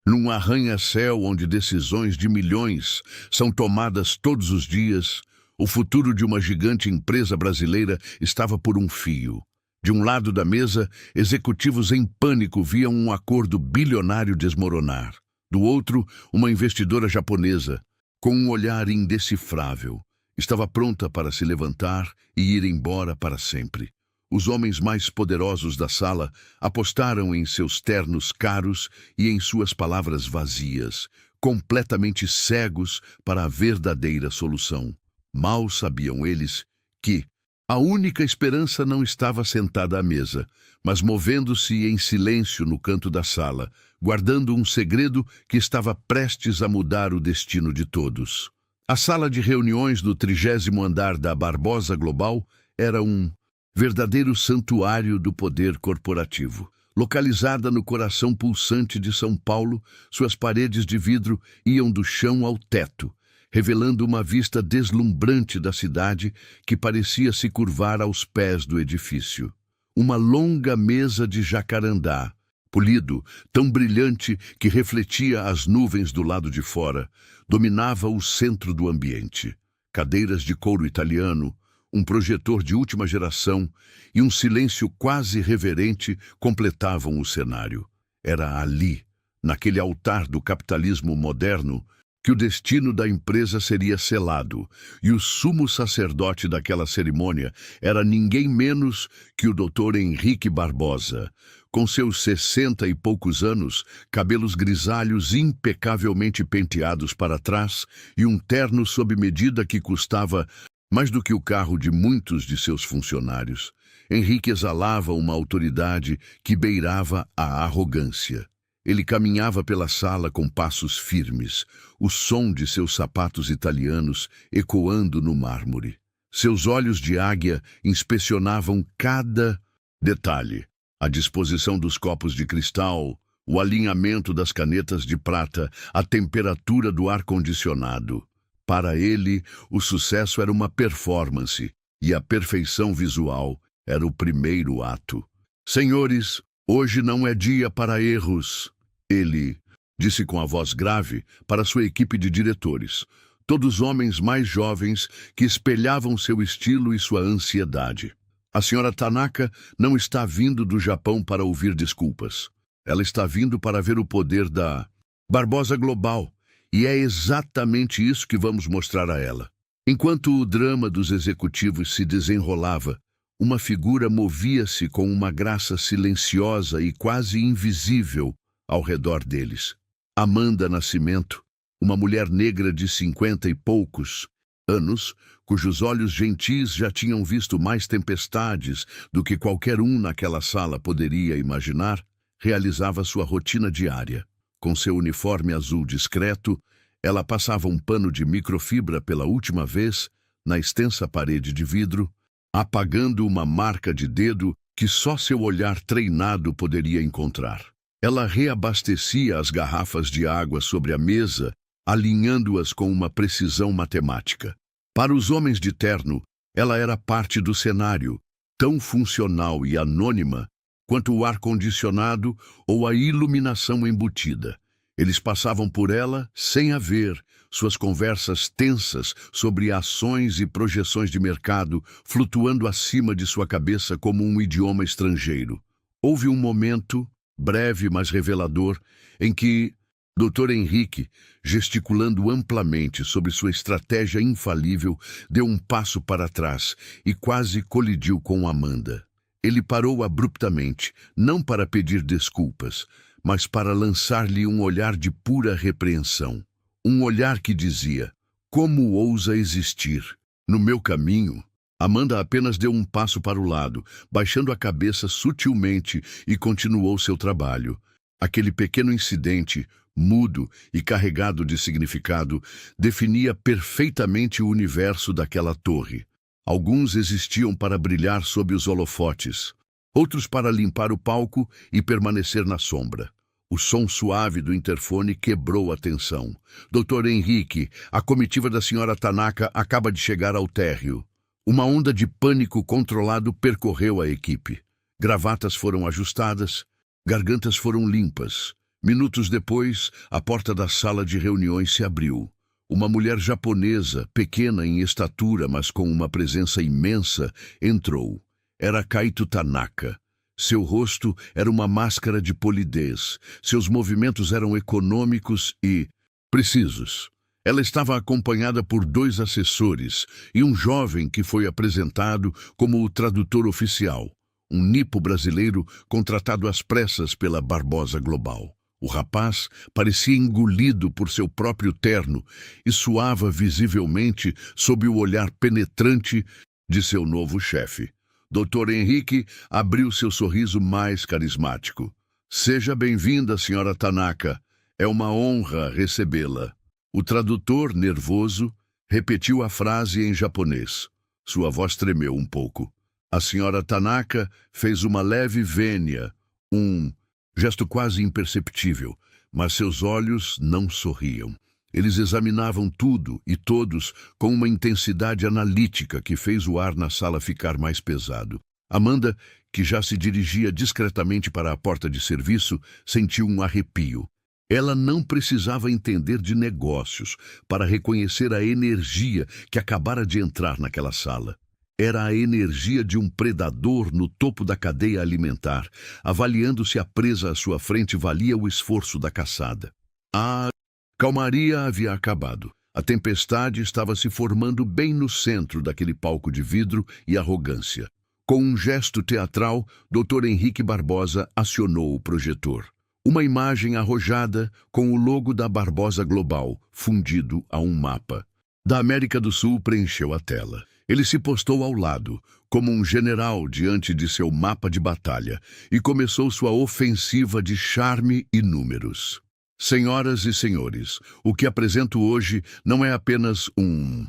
Num arranha-céu onde decisões de milhões são tomadas todos os dias, o futuro de uma gigante empresa brasileira estava por um fio. De um lado da mesa, executivos em pânico viam um acordo bilionário desmoronar. Do outro, uma investidora japonesa, com um olhar indecifrável, estava pronta para se levantar e ir embora para sempre. Os homens mais poderosos da sala apostaram em seus ternos caros e em suas palavras vazias, completamente cegos para a verdadeira solução. Mal sabiam eles que a única esperança não estava sentada à mesa, mas movendo-se em silêncio no canto da sala, guardando um segredo que estava prestes a mudar o destino de todos. A sala de reuniões do 30º andar da Barbosa Global era um verdadeiro santuário do poder corporativo. Localizada no coração pulsante de São Paulo, suas paredes de vidro iam do chão ao teto, revelando uma vista deslumbrante da cidade que parecia se curvar aos pés do edifício. Uma longa mesa de jacarandá, polido, tão brilhante que refletia as nuvens do lado de fora, dominava o centro do ambiente. Cadeiras de couro italiano, um projetor de última geração e um silêncio quase reverente completavam o cenário. Era ali, naquele altar do capitalismo moderno, que o destino da empresa seria selado, e o sumo sacerdote daquela cerimônia era ninguém menos que o Dr. Henrique Barbosa, com seus 60 e poucos anos, cabelos grisalhos impecavelmente penteados para trás e um terno sob medida que custava mais do que o carro de muitos de seus funcionários. Henrique exalava uma autoridade que beirava a arrogância. Ele caminhava pela sala com passos firmes, o som de seus sapatos italianos ecoando no mármore. Seus olhos de águia inspecionavam cada detalhe: a disposição dos copos de cristal, o alinhamento das canetas de prata, a temperatura do ar-condicionado. Para ele, o sucesso era uma performance e a perfeição visual era o primeiro ato. Senhores, hoje não é dia para erros. Ele disse com a voz grave para sua equipe de diretores, todos homens mais jovens que espelhavam seu estilo e sua ansiedade. A senhora Tanaka não está vindo do Japão para ouvir desculpas. Ela está vindo para ver o poder da Barbosa Global. E é exatamente isso que vamos mostrar a ela. Enquanto o drama dos executivos se desenrolava, uma figura movia-se com uma graça silenciosa e quase invisível ao redor deles. Amanda Nascimento, uma mulher negra de 50 e poucos anos, cujos olhos gentis já tinham visto mais tempestades do que qualquer um naquela sala poderia imaginar, realizava sua rotina diária. Com seu uniforme azul discreto, ela passava um pano de microfibra pela última vez na extensa parede de vidro, apagando uma marca de dedo que só seu olhar treinado poderia encontrar. Ela reabastecia as garrafas de água sobre a mesa, alinhando-as com uma precisão matemática. Para os homens de terno, ela era parte do cenário, tão funcional e anônima quanto o ar-condicionado ou a iluminação embutida. Eles passavam por ela sem a ver, suas conversas tensas sobre ações e projeções de mercado flutuando acima de sua cabeça como um idioma estrangeiro. Houve um momento, breve mas revelador, em que Dr. Henrique, gesticulando amplamente sobre sua estratégia infalível, deu um passo para trás e quase colidiu com Amanda. Ele parou abruptamente, não para pedir desculpas, mas para lançar-lhe um olhar de pura repreensão. Um olhar que dizia: como ousa existir no meu caminho? Amanda apenas deu um passo para o lado, baixando a cabeça sutilmente e continuou seu trabalho. Aquele pequeno incidente, mudo e carregado de significado, definia perfeitamente o universo daquela torre. Alguns existiam para brilhar sob os holofotes, outros para limpar o palco e permanecer na sombra. O som suave do interfone quebrou a tensão. Dr. Henrique, a comitiva da senhora Tanaka acaba de chegar ao térreo. Uma onda de pânico controlado percorreu a equipe. Gravatas foram ajustadas, gargantas foram limpas, Minutos depois, a porta da sala de reuniões se abriu. Uma mulher japonesa, pequena em estatura, mas com uma presença imensa, entrou. Era Kaito Tanaka. Seu rosto era uma máscara de polidez. Seus movimentos eram econômicos e precisos. Ela estava acompanhada por 2 assessores e um jovem que foi apresentado como o tradutor oficial, um nipo brasileiro contratado às pressas pela Barbosa Global. O rapaz parecia engolido por seu próprio terno e suava visivelmente sob o olhar penetrante de seu novo chefe. Dr. Henrique abriu seu sorriso mais carismático. Seja bem-vinda, Sra. Tanaka. É uma honra recebê-la. O tradutor, nervoso, repetiu a frase em japonês. Sua voz tremeu um pouco. A Sra. Tanaka fez uma leve vênia, um gesto quase imperceptível, mas seus olhos não sorriam. Eles examinavam tudo e todos com uma intensidade analítica que fez o ar na sala ficar mais pesado. Amanda, que já se dirigia discretamente para a porta de serviço, sentiu um arrepio. Ela não precisava entender de negócios para reconhecer a energia que acabara de entrar naquela sala. Era a energia de um predador no topo da cadeia alimentar, avaliando se a presa à sua frente valia o esforço da caçada. A calmaria havia acabado. A tempestade estava se formando bem no centro daquele palco de vidro e arrogância. Com um gesto teatral, Dr. Henrique Barbosa acionou o projetor. Uma imagem arrojada com o logo da Barbosa Global, fundido a um mapa. Da América do Sul preencheu a tela. Ele se postou ao lado, como um general diante de seu mapa de batalha, e começou sua ofensiva de charme e números. Senhoras e senhores, o que apresento hoje não é apenas um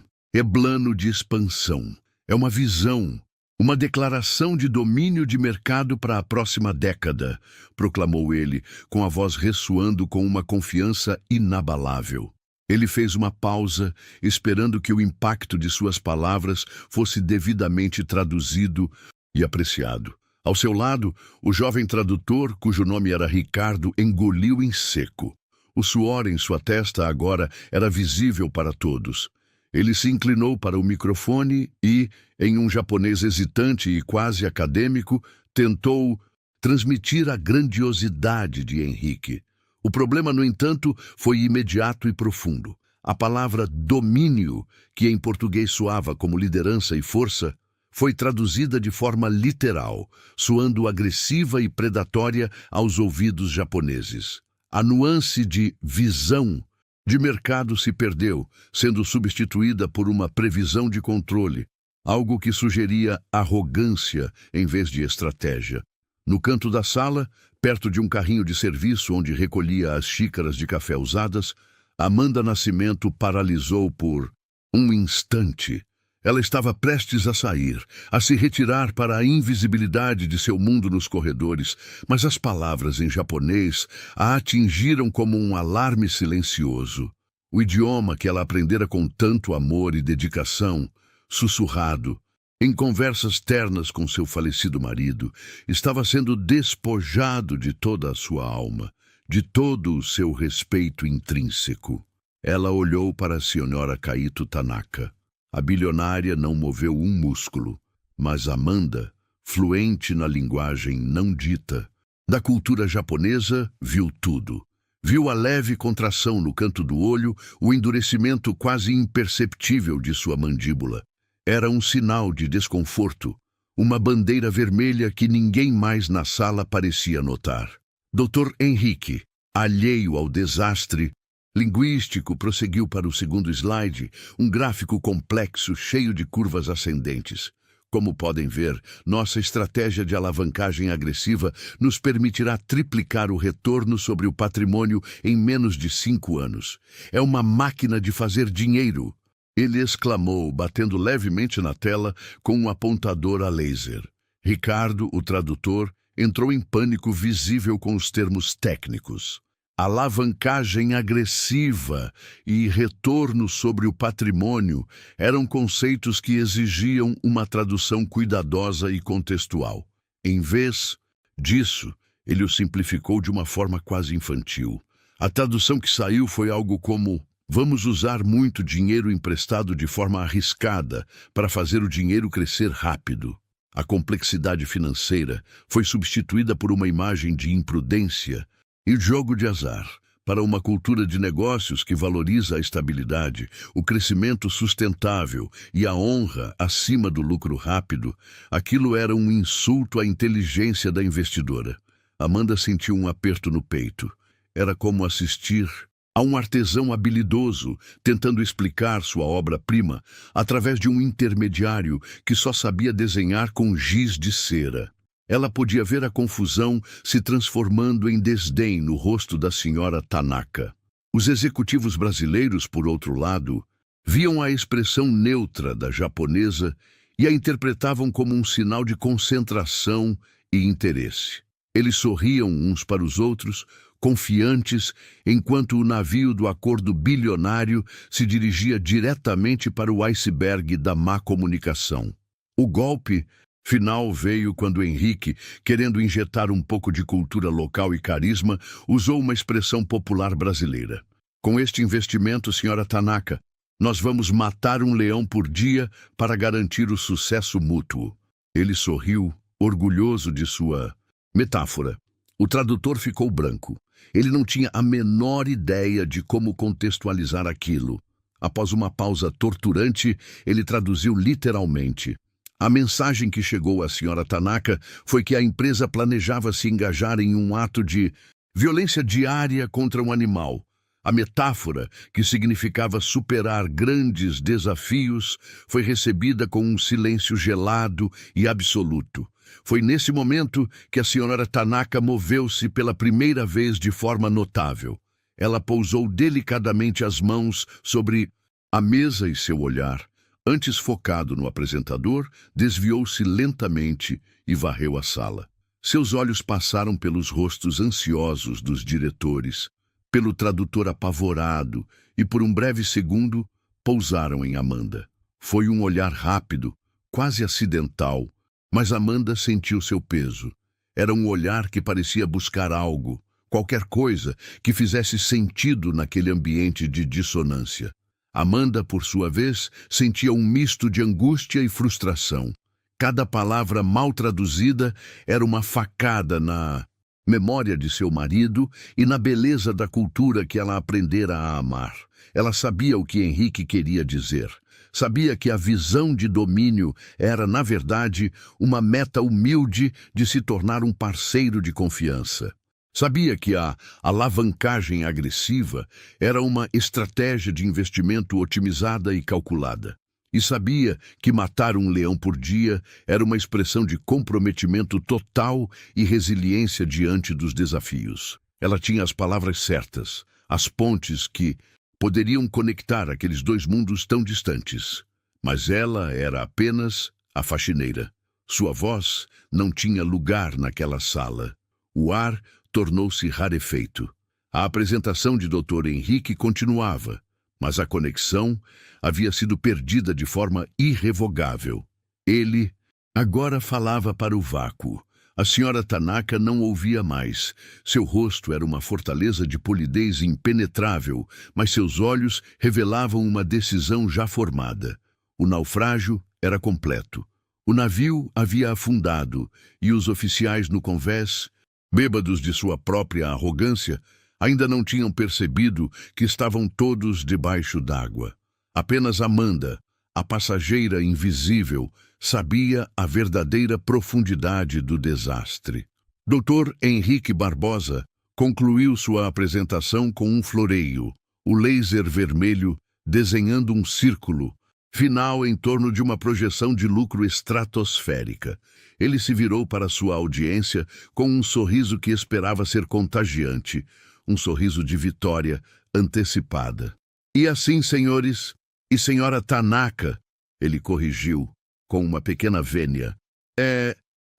plano de expansão. É uma visão, uma declaração de domínio de mercado para a próxima década, proclamou ele, com a voz ressoando com uma confiança inabalável. Ele fez uma pausa, esperando que o impacto de suas palavras fosse devidamente traduzido e apreciado. Ao seu lado, o jovem tradutor, cujo nome era Ricardo, engoliu em seco. O suor em sua testa agora era visível para todos. Ele se inclinou para o microfone e, em um japonês hesitante e quase acadêmico, tentou transmitir a grandiosidade de Henrique. O problema, no entanto, foi imediato e profundo. A palavra domínio, que em português soava como liderança e força, foi traduzida de forma literal, soando agressiva e predatória aos ouvidos japoneses. A nuance de visão de mercado se perdeu, sendo substituída por uma previsão de controle, algo que sugeria arrogância em vez de estratégia. No canto da sala, perto de um carrinho de serviço onde recolhia as xícaras de café usadas, Amanda Nascimento paralisou por um instante. Ela estava prestes a sair, a se retirar para a invisibilidade de seu mundo nos corredores, mas as palavras em japonês a atingiram como um alarme silencioso. O idioma que ela aprendera com tanto amor e dedicação, sussurrado, em conversas ternas com seu falecido marido, estava sendo despojado de toda a sua alma, de todo o seu respeito intrínseco. Ela olhou para a senhora Kaito Tanaka. A bilionária não moveu um músculo, mas Amanda, fluente na linguagem não dita da cultura japonesa, viu tudo. Viu a leve contração no canto do olho, o endurecimento quase imperceptível de sua mandíbula. Era um sinal de desconforto, uma bandeira vermelha que ninguém mais na sala parecia notar. Dr. Henrique, alheio ao desastre linguístico, prosseguiu para o segundo slide, um gráfico complexo cheio de curvas ascendentes. Como podem ver, nossa estratégia de alavancagem agressiva nos permitirá triplicar o retorno sobre o patrimônio em menos de 5 anos. É uma máquina de fazer dinheiro, ele exclamou, batendo levemente na tela com um apontador a laser. Ricardo, o tradutor, entrou em pânico visível com os termos técnicos. Alavancagem agressiva e retorno sobre o patrimônio eram conceitos que exigiam uma tradução cuidadosa e contextual. Em vez disso, Ele o simplificou de uma forma quase infantil. A tradução que saiu foi algo como: vamos usar muito dinheiro emprestado de forma arriscada para fazer o dinheiro crescer rápido. A complexidade financeira foi substituída por uma imagem de imprudência e jogo de azar. Para uma cultura de negócios que valoriza a estabilidade, o crescimento sustentável e a honra acima do lucro rápido, aquilo era um insulto à inteligência da investidora. Amanda sentiu um aperto no peito. Era como assistir a um artesão habilidoso tentando explicar sua obra-prima através de um intermediário que só sabia desenhar com giz de cera. Ela podia ver a confusão se transformando em desdém no rosto da senhora Tanaka. Os executivos brasileiros, por outro lado, viam a expressão neutra da japonesa e a interpretavam como um sinal de concentração e interesse. Eles sorriam uns para os outros, confiantes, enquanto o navio do acordo bilionário se dirigia diretamente para o iceberg da má comunicação. O golpe final veio quando Henrique, querendo injetar um pouco de cultura local e carisma, usou uma expressão popular brasileira. Com este investimento, senhora Tanaka, nós vamos matar um leão por dia para garantir o sucesso mútuo. Ele sorriu, orgulhoso de sua metáfora. O tradutor ficou branco. Ele não tinha a menor ideia de como contextualizar aquilo. Após uma pausa torturante, ele traduziu literalmente. A mensagem que chegou à senhora Tanaka foi que a empresa planejava se engajar em um ato de violência diária contra um animal. A metáfora, que significava superar grandes desafios, foi recebida com um silêncio gelado e absoluto. Foi nesse momento que a senhora Tanaka moveu-se pela primeira vez de forma notável. Ela pousou delicadamente as mãos sobre a mesa e seu olhar, antes focado no apresentador, desviou-se lentamente e varreu a sala. Seus olhos passaram pelos rostos ansiosos dos diretores, pelo tradutor apavorado e, por um breve segundo, pousaram em Amanda. Foi um olhar rápido, quase acidental, mas Amanda sentiu seu peso. Era um olhar que parecia buscar algo, qualquer coisa que fizesse sentido naquele ambiente de dissonância. Amanda, por sua vez, sentia um misto de angústia e frustração. Cada palavra mal traduzida era uma facada na memória de seu marido e na beleza da cultura que ela aprendera a amar. Ela sabia o que Henrique queria dizer. Sabia que a visão de domínio era, na verdade, uma meta humilde de se tornar um parceiro de confiança. Sabia que a alavancagem agressiva era uma estratégia de investimento otimizada e calculada. E sabia que matar um leão por dia era uma expressão de comprometimento total e resiliência diante dos desafios. Ela tinha as palavras certas, as pontes que poderiam conectar aqueles dois mundos tão distantes. Mas ela era apenas a faxineira. Sua voz não tinha lugar naquela sala. O ar tornou-se rarefeito. A apresentação de Dr. Henrique continuava, mas a conexão havia sido perdida de forma irrevogável. Ele agora falava para o vácuo. A senhora Tanaka não ouvia mais. Seu rosto era uma fortaleza de polidez impenetrável, mas seus olhos revelavam uma decisão já formada. O naufrágio era completo. O navio havia afundado e os oficiais no convés, bêbados de sua própria arrogância, ainda não tinham percebido que estavam todos debaixo d'água. Apenas Amanda, a passageira invisível, sabia a verdadeira profundidade do desastre. Dr. Henrique Barbosa concluiu sua apresentação com um floreio, o laser vermelho desenhando um círculo final em torno de uma projeção de lucro estratosférica. Ele se virou para sua audiência com um sorriso que esperava ser contagiante, um sorriso de vitória antecipada. E assim, senhores, e senhora Tanaka, ele corrigiu, com uma pequena vênia.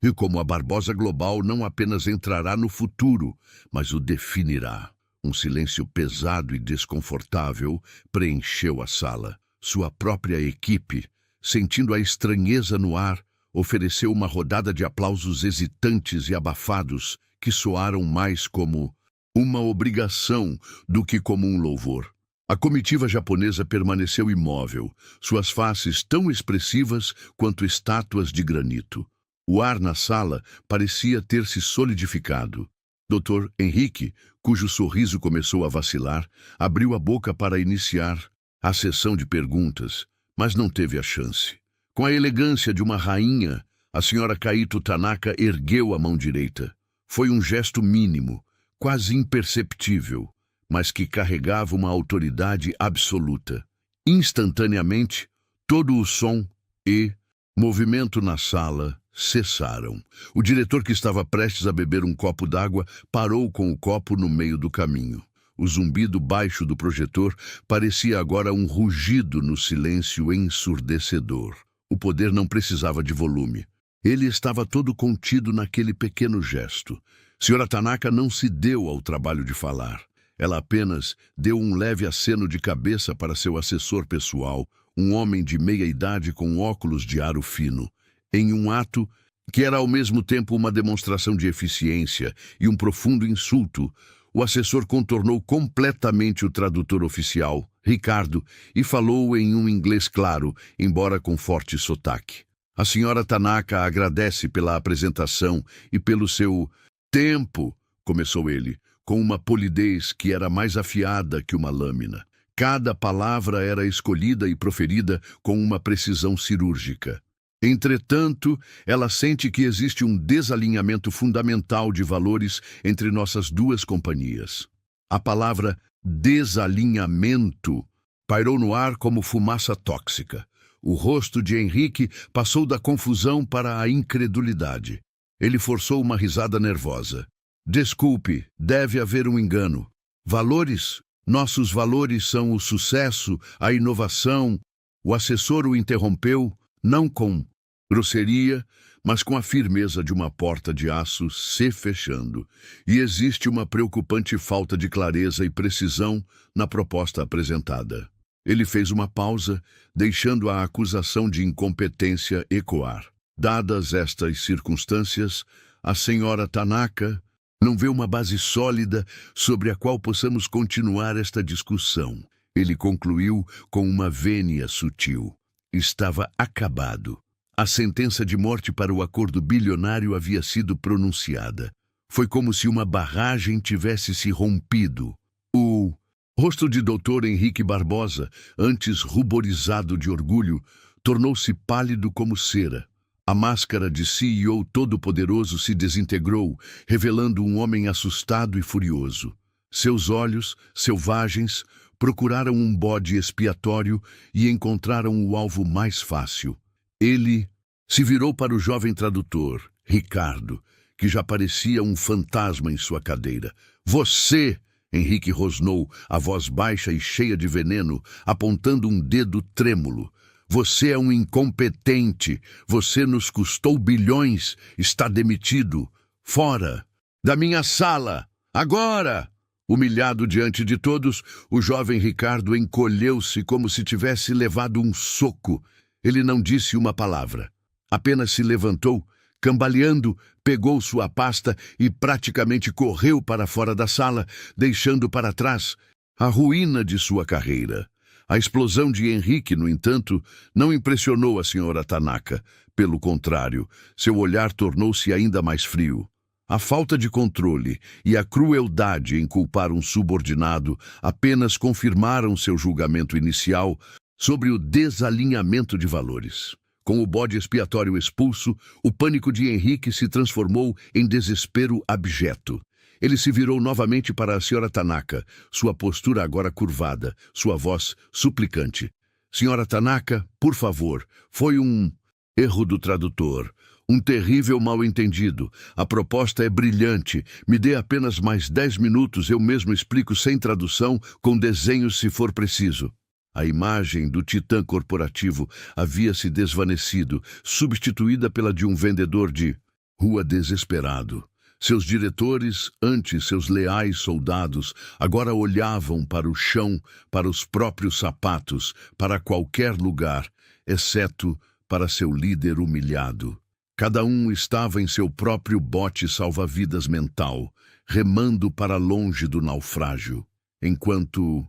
E como a Barbosa Global não apenas entrará no futuro, mas o definirá. Um silêncio pesado e desconfortável preencheu a sala. Sua própria equipe, sentindo a estranheza no ar, ofereceu uma rodada de aplausos hesitantes e abafados que soaram mais como uma obrigação do que como um louvor. A comitiva japonesa permaneceu imóvel, suas faces tão expressivas quanto estátuas de granito. O ar na sala parecia ter se solidificado. Dr. Henrique, cujo sorriso começou a vacilar, abriu a boca para iniciar a sessão de perguntas, mas não teve a chance. Com a elegância de uma rainha, a senhora Kaito Tanaka ergueu a mão direita. Foi um gesto mínimo, quase imperceptível, mas que carregava uma autoridade absoluta. Instantaneamente, todo o som e movimento na sala cessaram. O diretor, que estava prestes a beber um copo d'água, parou com o copo no meio do caminho. O zumbido baixo do projetor parecia agora um rugido no silêncio ensurdecedor. O poder não precisava de volume. Ele estava todo contido naquele pequeno gesto. Senhora Tanaka não se deu ao trabalho de falar. Ela apenas deu um leve aceno de cabeça para seu assessor pessoal, um homem de meia-idade com óculos de aro fino, em um ato que era ao mesmo tempo uma demonstração de eficiência e um profundo insulto. O assessor contornou completamente o tradutor oficial, Ricardo, e falou em um inglês claro, embora com forte sotaque. A senhora Tanaka agradece pela apresentação e pelo seu tempo, começou ele, com uma polidez que era mais afiada que uma lâmina. Cada palavra era escolhida e proferida com uma precisão cirúrgica. Entretanto, ela sente que existe um desalinhamento fundamental de valores entre nossas duas companhias. A palavra desalinhamento pairou no ar como fumaça tóxica. O rosto de Henrique passou da confusão para a incredulidade. Ele forçou uma risada nervosa. Desculpe, deve haver um engano. Valores? Nossos valores são o sucesso, a inovação. O assessor o interrompeu, não com grosseria, mas com a firmeza de uma porta de aço se fechando. E existe uma preocupante falta de clareza e precisão na proposta apresentada. Ele fez uma pausa, deixando a acusação de incompetência ecoar. Dadas estas circunstâncias, a senhora Tanaka não vê uma base sólida sobre a qual possamos continuar esta discussão. Ele concluiu com uma vênia sutil. Estava acabado. A sentença de morte para o acordo bilionário havia sido pronunciada. Foi como se uma barragem tivesse se rompido. O rosto de Dr. Henrique Barbosa, antes ruborizado de orgulho, tornou-se pálido como cera. A máscara de CEO todo-poderoso se desintegrou, revelando um homem assustado e furioso. Seus olhos, selvagens, procuraram um bode expiatório e encontraram o alvo mais fácil. Ele se virou para o jovem tradutor, Ricardo, que já parecia um fantasma em sua cadeira. Você! Henrique rosnou, a voz baixa e cheia de veneno, apontando um dedo trêmulo. Você é um incompetente. Você nos custou bilhões. Está demitido. Fora! Da minha sala! Agora! Humilhado diante de todos, o jovem Ricardo encolheu-se como se tivesse levado um soco. Ele não disse uma palavra. Apenas se levantou, cambaleando, pegou sua pasta e praticamente correu para fora da sala, deixando para trás a ruína de sua carreira. A explosão de Henrique, no entanto, não impressionou a senhora Tanaka. Pelo contrário, seu olhar tornou-se ainda mais frio. A falta de controle e a crueldade em culpar um subordinado apenas confirmaram seu julgamento inicial sobre o desalinhamento de valores. Com o bode expiatório expulso, o pânico de Henrique se transformou em desespero abjeto. Ele se virou novamente para a senhora Tanaka, sua postura agora curvada, sua voz suplicante. Senhora Tanaka, por favor, foi um erro do tradutor, um terrível mal-entendido. A proposta é brilhante. Me dê apenas mais 10 minutos, eu mesmo explico sem tradução, com desenhos se for preciso. A imagem do titã corporativo havia se desvanecido, substituída pela de um vendedor de rua desesperado. Seus diretores, antes seus leais soldados, agora olhavam para o chão, para os próprios sapatos, para qualquer lugar, exceto para seu líder humilhado. Cada um estava em seu próprio bote salva-vidas mental, remando para longe do naufrágio, enquanto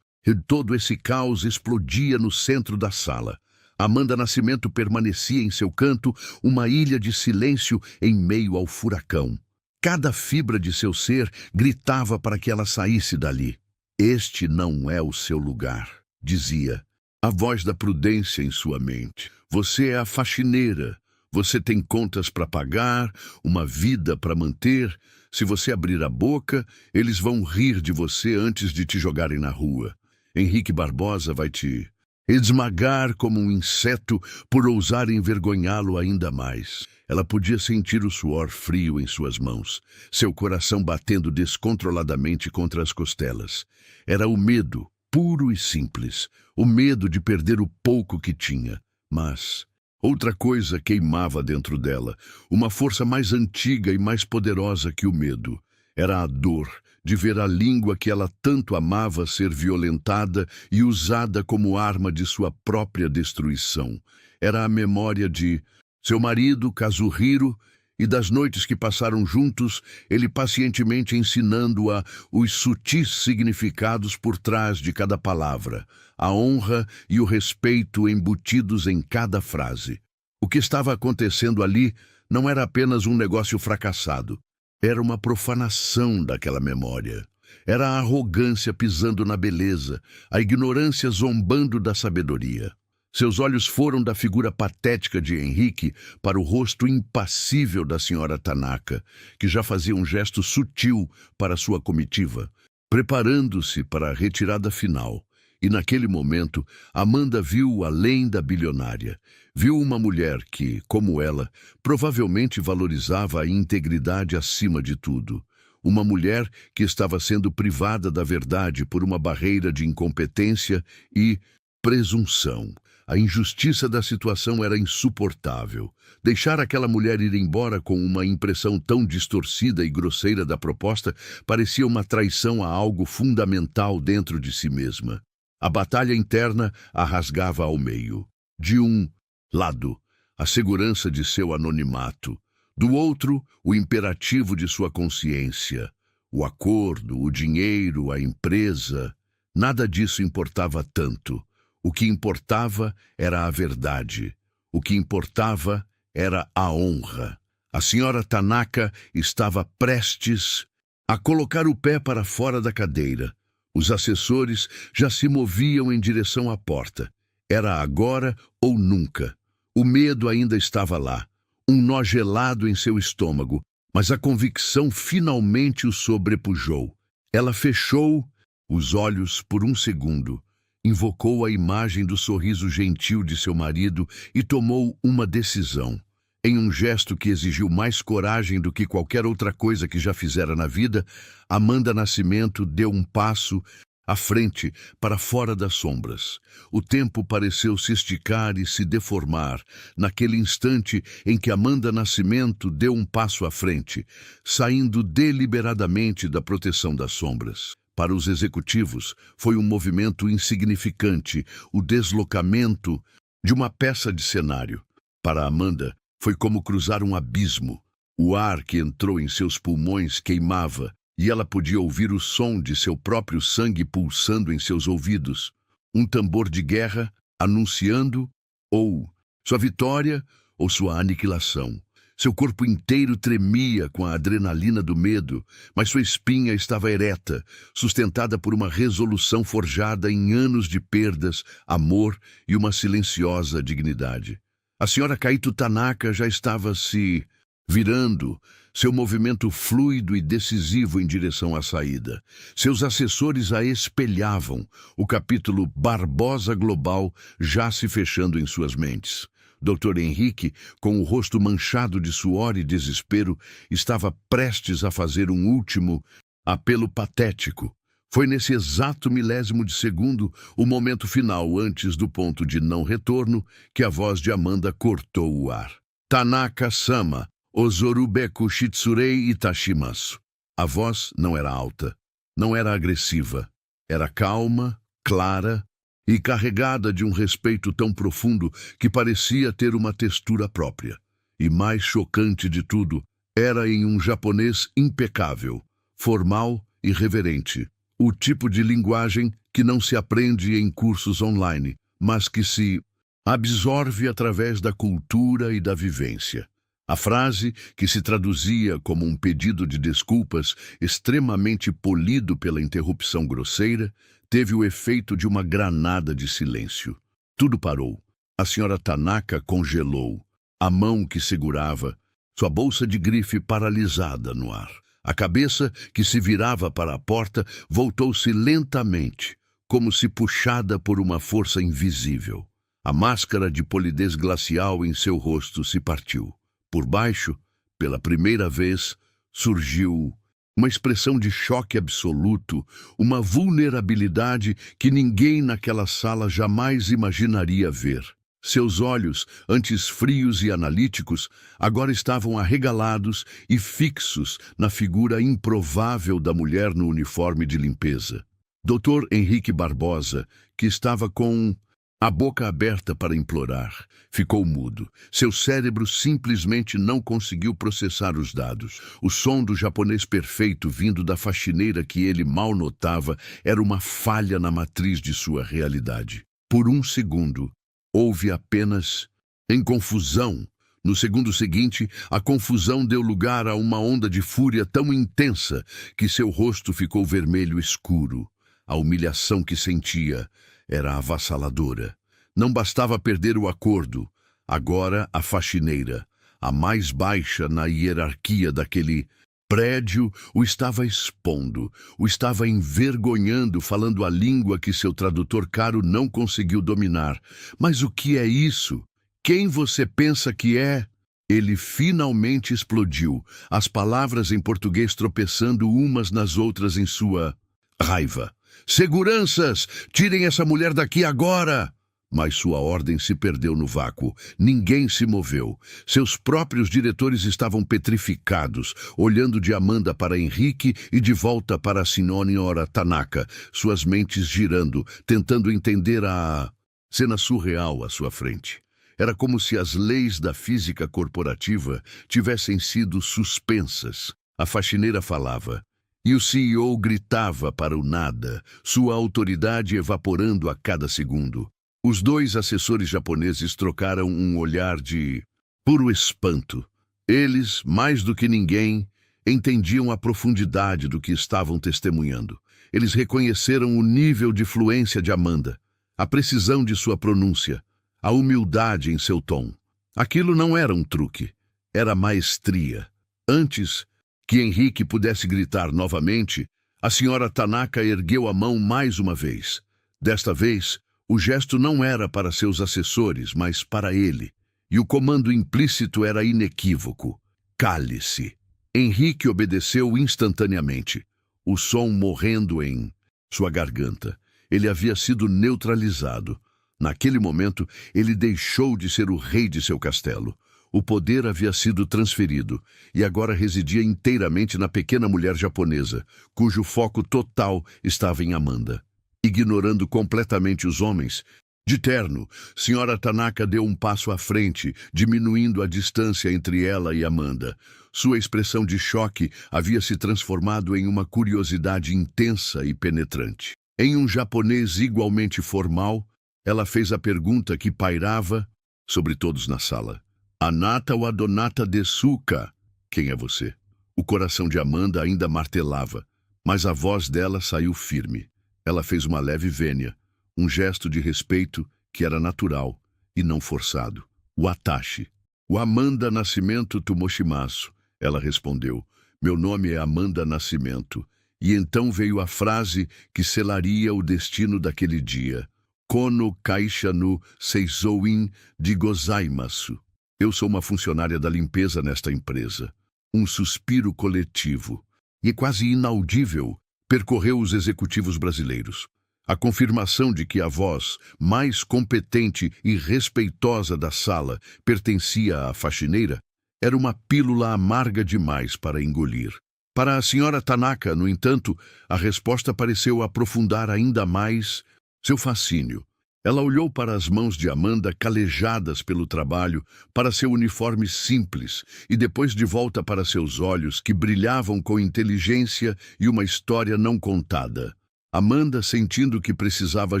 todo esse caos explodia no centro da sala. Amanda Nascimento permanecia em seu canto, uma ilha de silêncio em meio ao furacão. Cada fibra de seu ser gritava para que ela saísse dali. Este não é o seu lugar, dizia a voz da prudência em sua mente. Você é a faxineira. Você tem contas para pagar, uma vida para manter. Se você abrir a boca, eles vão rir de você antes de te jogarem na rua. Henrique Barbosa vai te esmagar como um inseto por ousar envergonhá-lo ainda mais. Ela podia sentir o suor frio em suas mãos, seu coração batendo descontroladamente contra as costelas. Era o medo, puro e simples, o medo de perder o pouco que tinha. Mas outra coisa queimava dentro dela, uma força mais antiga e mais poderosa que o medo. Era a dor de ver a língua que ela tanto amava ser violentada e usada como arma de sua própria destruição. Era a memória de seu marido, Kazuhiro, e das noites que passaram juntos, ele pacientemente ensinando-a os sutis significados por trás de cada palavra, a honra e o respeito embutidos em cada frase. O que estava acontecendo ali não era apenas um negócio fracassado. Era uma profanação daquela memória. Era a arrogância pisando na beleza, a ignorância zombando da sabedoria. Seus olhos foram da figura patética de Henrique para o rosto impassível da senhora Tanaka, que já fazia um gesto sutil para sua comitiva, preparando-se para a retirada final. E naquele momento, Amanda viu além da bilionária. Viu uma mulher que, como ela, provavelmente valorizava a integridade acima de tudo. Uma mulher que estava sendo privada da verdade por uma barreira de incompetência e presunção. A injustiça da situação era insuportável. Deixar aquela mulher ir embora com uma impressão tão distorcida e grosseira da proposta parecia uma traição a algo fundamental dentro de si mesma. A batalha interna a rasgava ao meio. De um lado, a segurança de seu anonimato. Do outro, o imperativo de sua consciência. O acordo, o dinheiro, a empresa. Nada disso importava tanto. O que importava era a verdade. O que importava era a honra. A senhora Tanaka estava prestes a colocar o pé para fora da cadeira. Os assessores já se moviam em direção à porta. Era agora ou nunca. O medo ainda estava lá, um nó gelado em seu estômago, mas a convicção finalmente o sobrepujou. Ela fechou os olhos por um segundo, invocou a imagem do sorriso gentil de seu marido e tomou uma decisão. Em um gesto que exigiu mais coragem do que qualquer outra coisa que já fizera na vida, Amanda Nascimento deu um passo à frente para fora das sombras. O tempo pareceu se esticar e se deformar naquele instante em que Amanda Nascimento deu um passo à frente, saindo deliberadamente da proteção das sombras. Para os executivos, foi um movimento insignificante, o deslocamento de uma peça de cenário. Para Amanda, foi como cruzar um abismo. O ar que entrou em seus pulmões queimava, e ela podia ouvir o som de seu próprio sangue pulsando em seus ouvidos. Um tambor de guerra anunciando ou sua vitória ou sua aniquilação. Seu corpo inteiro tremia com a adrenalina do medo, mas sua espinha estava ereta, sustentada por uma resolução forjada em anos de perdas, amor e uma silenciosa dignidade. A senhora Kaito Tanaka já estava se virando, seu movimento fluido e decisivo em direção à saída. Seus assessores a espelhavam, o capítulo Barbosa Global já se fechando em suas mentes. Dr. Henrique, com o rosto manchado de suor e desespero, estava prestes a fazer um último apelo patético. Foi nesse exato milésimo de segundo, o momento final antes do ponto de não retorno, que a voz de Amanda cortou o ar. Tanaka-sama, Ozorubeku Shitsurei Itashimasu. A voz não era alta, não era agressiva. Era calma, clara e carregada de um respeito tão profundo que parecia ter uma textura própria. E mais chocante de tudo, era em um japonês impecável, formal e reverente. O tipo de linguagem que não se aprende em cursos online, mas que se absorve através da cultura e da vivência. A frase, que se traduzia como um pedido de desculpas extremamente polido pela interrupção grosseira, teve o efeito de uma granada de silêncio. Tudo parou. A senhora Tanaka congelou, a mão que segurava, sua bolsa de grife paralisada no ar. A cabeça, que se virava para a porta, voltou-se lentamente, como se puxada por uma força invisível. A máscara de polidez glacial em seu rosto se partiu. Por baixo, pela primeira vez, surgiu uma expressão de choque absoluto, uma vulnerabilidade que ninguém naquela sala jamais imaginaria ver. Seus olhos, antes frios e analíticos, agora estavam arregalados e fixos na figura improvável da mulher no uniforme de limpeza. Dr. Henrique Barbosa, que estava com a boca aberta para implorar, ficou mudo. Seu cérebro simplesmente não conseguiu processar os dados. O som do japonês perfeito vindo da faxineira que ele mal notava era uma falha na matriz de sua realidade. Por um segundo, houve apenas em confusão. No segundo seguinte, a confusão deu lugar a uma onda de fúria tão intensa que seu rosto ficou vermelho escuro. A humilhação que sentia era avassaladora. Não bastava perder o acordo. Agora a faxineira, a mais baixa na hierarquia daquele prédio, o estava expondo, o estava envergonhando, falando a língua que seu tradutor caro não conseguiu dominar. Mas o que é isso? Quem você pensa que é? Ele finalmente explodiu, as palavras em português tropeçando umas nas outras em sua raiva. Seguranças! Tirem essa mulher daqui agora! Mas sua ordem se perdeu no vácuo. Ninguém se moveu. Seus próprios diretores estavam petrificados, olhando de Amanda para Henrique e de volta para a senhora Tanaka, suas mentes girando, tentando entender a cena surreal à sua frente. Era como se as leis da física corporativa tivessem sido suspensas. A faxineira falava. E o CEO gritava para o nada, sua autoridade evaporando a cada segundo. Os dois assessores japoneses trocaram um olhar de puro espanto. Eles, mais do que ninguém, entendiam a profundidade do que estavam testemunhando. Eles reconheceram o nível de fluência de Amanda, a precisão de sua pronúncia, a humildade em seu tom. Aquilo não era um truque, era maestria. Antes que Henrique pudesse gritar novamente, a senhora Tanaka ergueu a mão mais uma vez. Desta vez, o gesto não era para seus assessores, mas para ele. E o comando implícito era inequívoco. Cale-se. Henrique obedeceu instantaneamente, o som morrendo em sua garganta. Ele havia sido neutralizado. Naquele momento, ele deixou de ser o rei de seu castelo. O poder havia sido transferido e agora residia inteiramente na pequena mulher japonesa, cujo foco total estava em Amanda. Ignorando completamente os homens, de terno, senhora Tanaka deu um passo à frente, diminuindo a distância entre ela e Amanda. Sua expressão de choque havia se transformado em uma curiosidade intensa e penetrante. Em um japonês igualmente formal, ela fez a pergunta que pairava sobre todos na sala. Anata wa donata desu ka? Quem é você? O coração de Amanda ainda martelava, mas a voz dela saiu firme. Ela fez uma leve vênia, um gesto de respeito que era natural e não forçado. Watashi. O Amanda Nascimento Tomoshimasu. Ela respondeu. Meu nome é Amanda Nascimento. E então veio a frase que selaria o destino daquele dia. Kono kaisha no seizouin de gozaimasu. Eu sou uma funcionária da limpeza nesta empresa. Um suspiro coletivo, e quase inaudível, percorreu os executivos brasileiros. A confirmação de que a voz mais competente e respeitosa da sala pertencia à faxineira era uma pílula amarga demais para engolir. Para a senhora Tanaka, no entanto, a resposta pareceu aprofundar ainda mais seu fascínio. Ela olhou para as mãos de Amanda calejadas pelo trabalho, para seu uniforme simples, e depois de volta para seus olhos, que brilhavam com inteligência e uma história não contada. Amanda, sentindo que precisava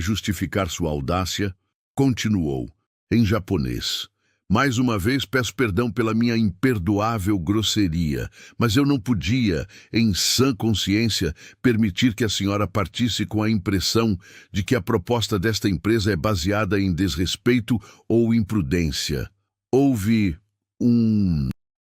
justificar sua audácia, continuou, em japonês. Mais uma vez peço perdão pela minha imperdoável grosseria, mas eu não podia, em sã consciência, permitir que a senhora partisse com a impressão de que a proposta desta empresa é baseada em desrespeito ou imprudência. Houve um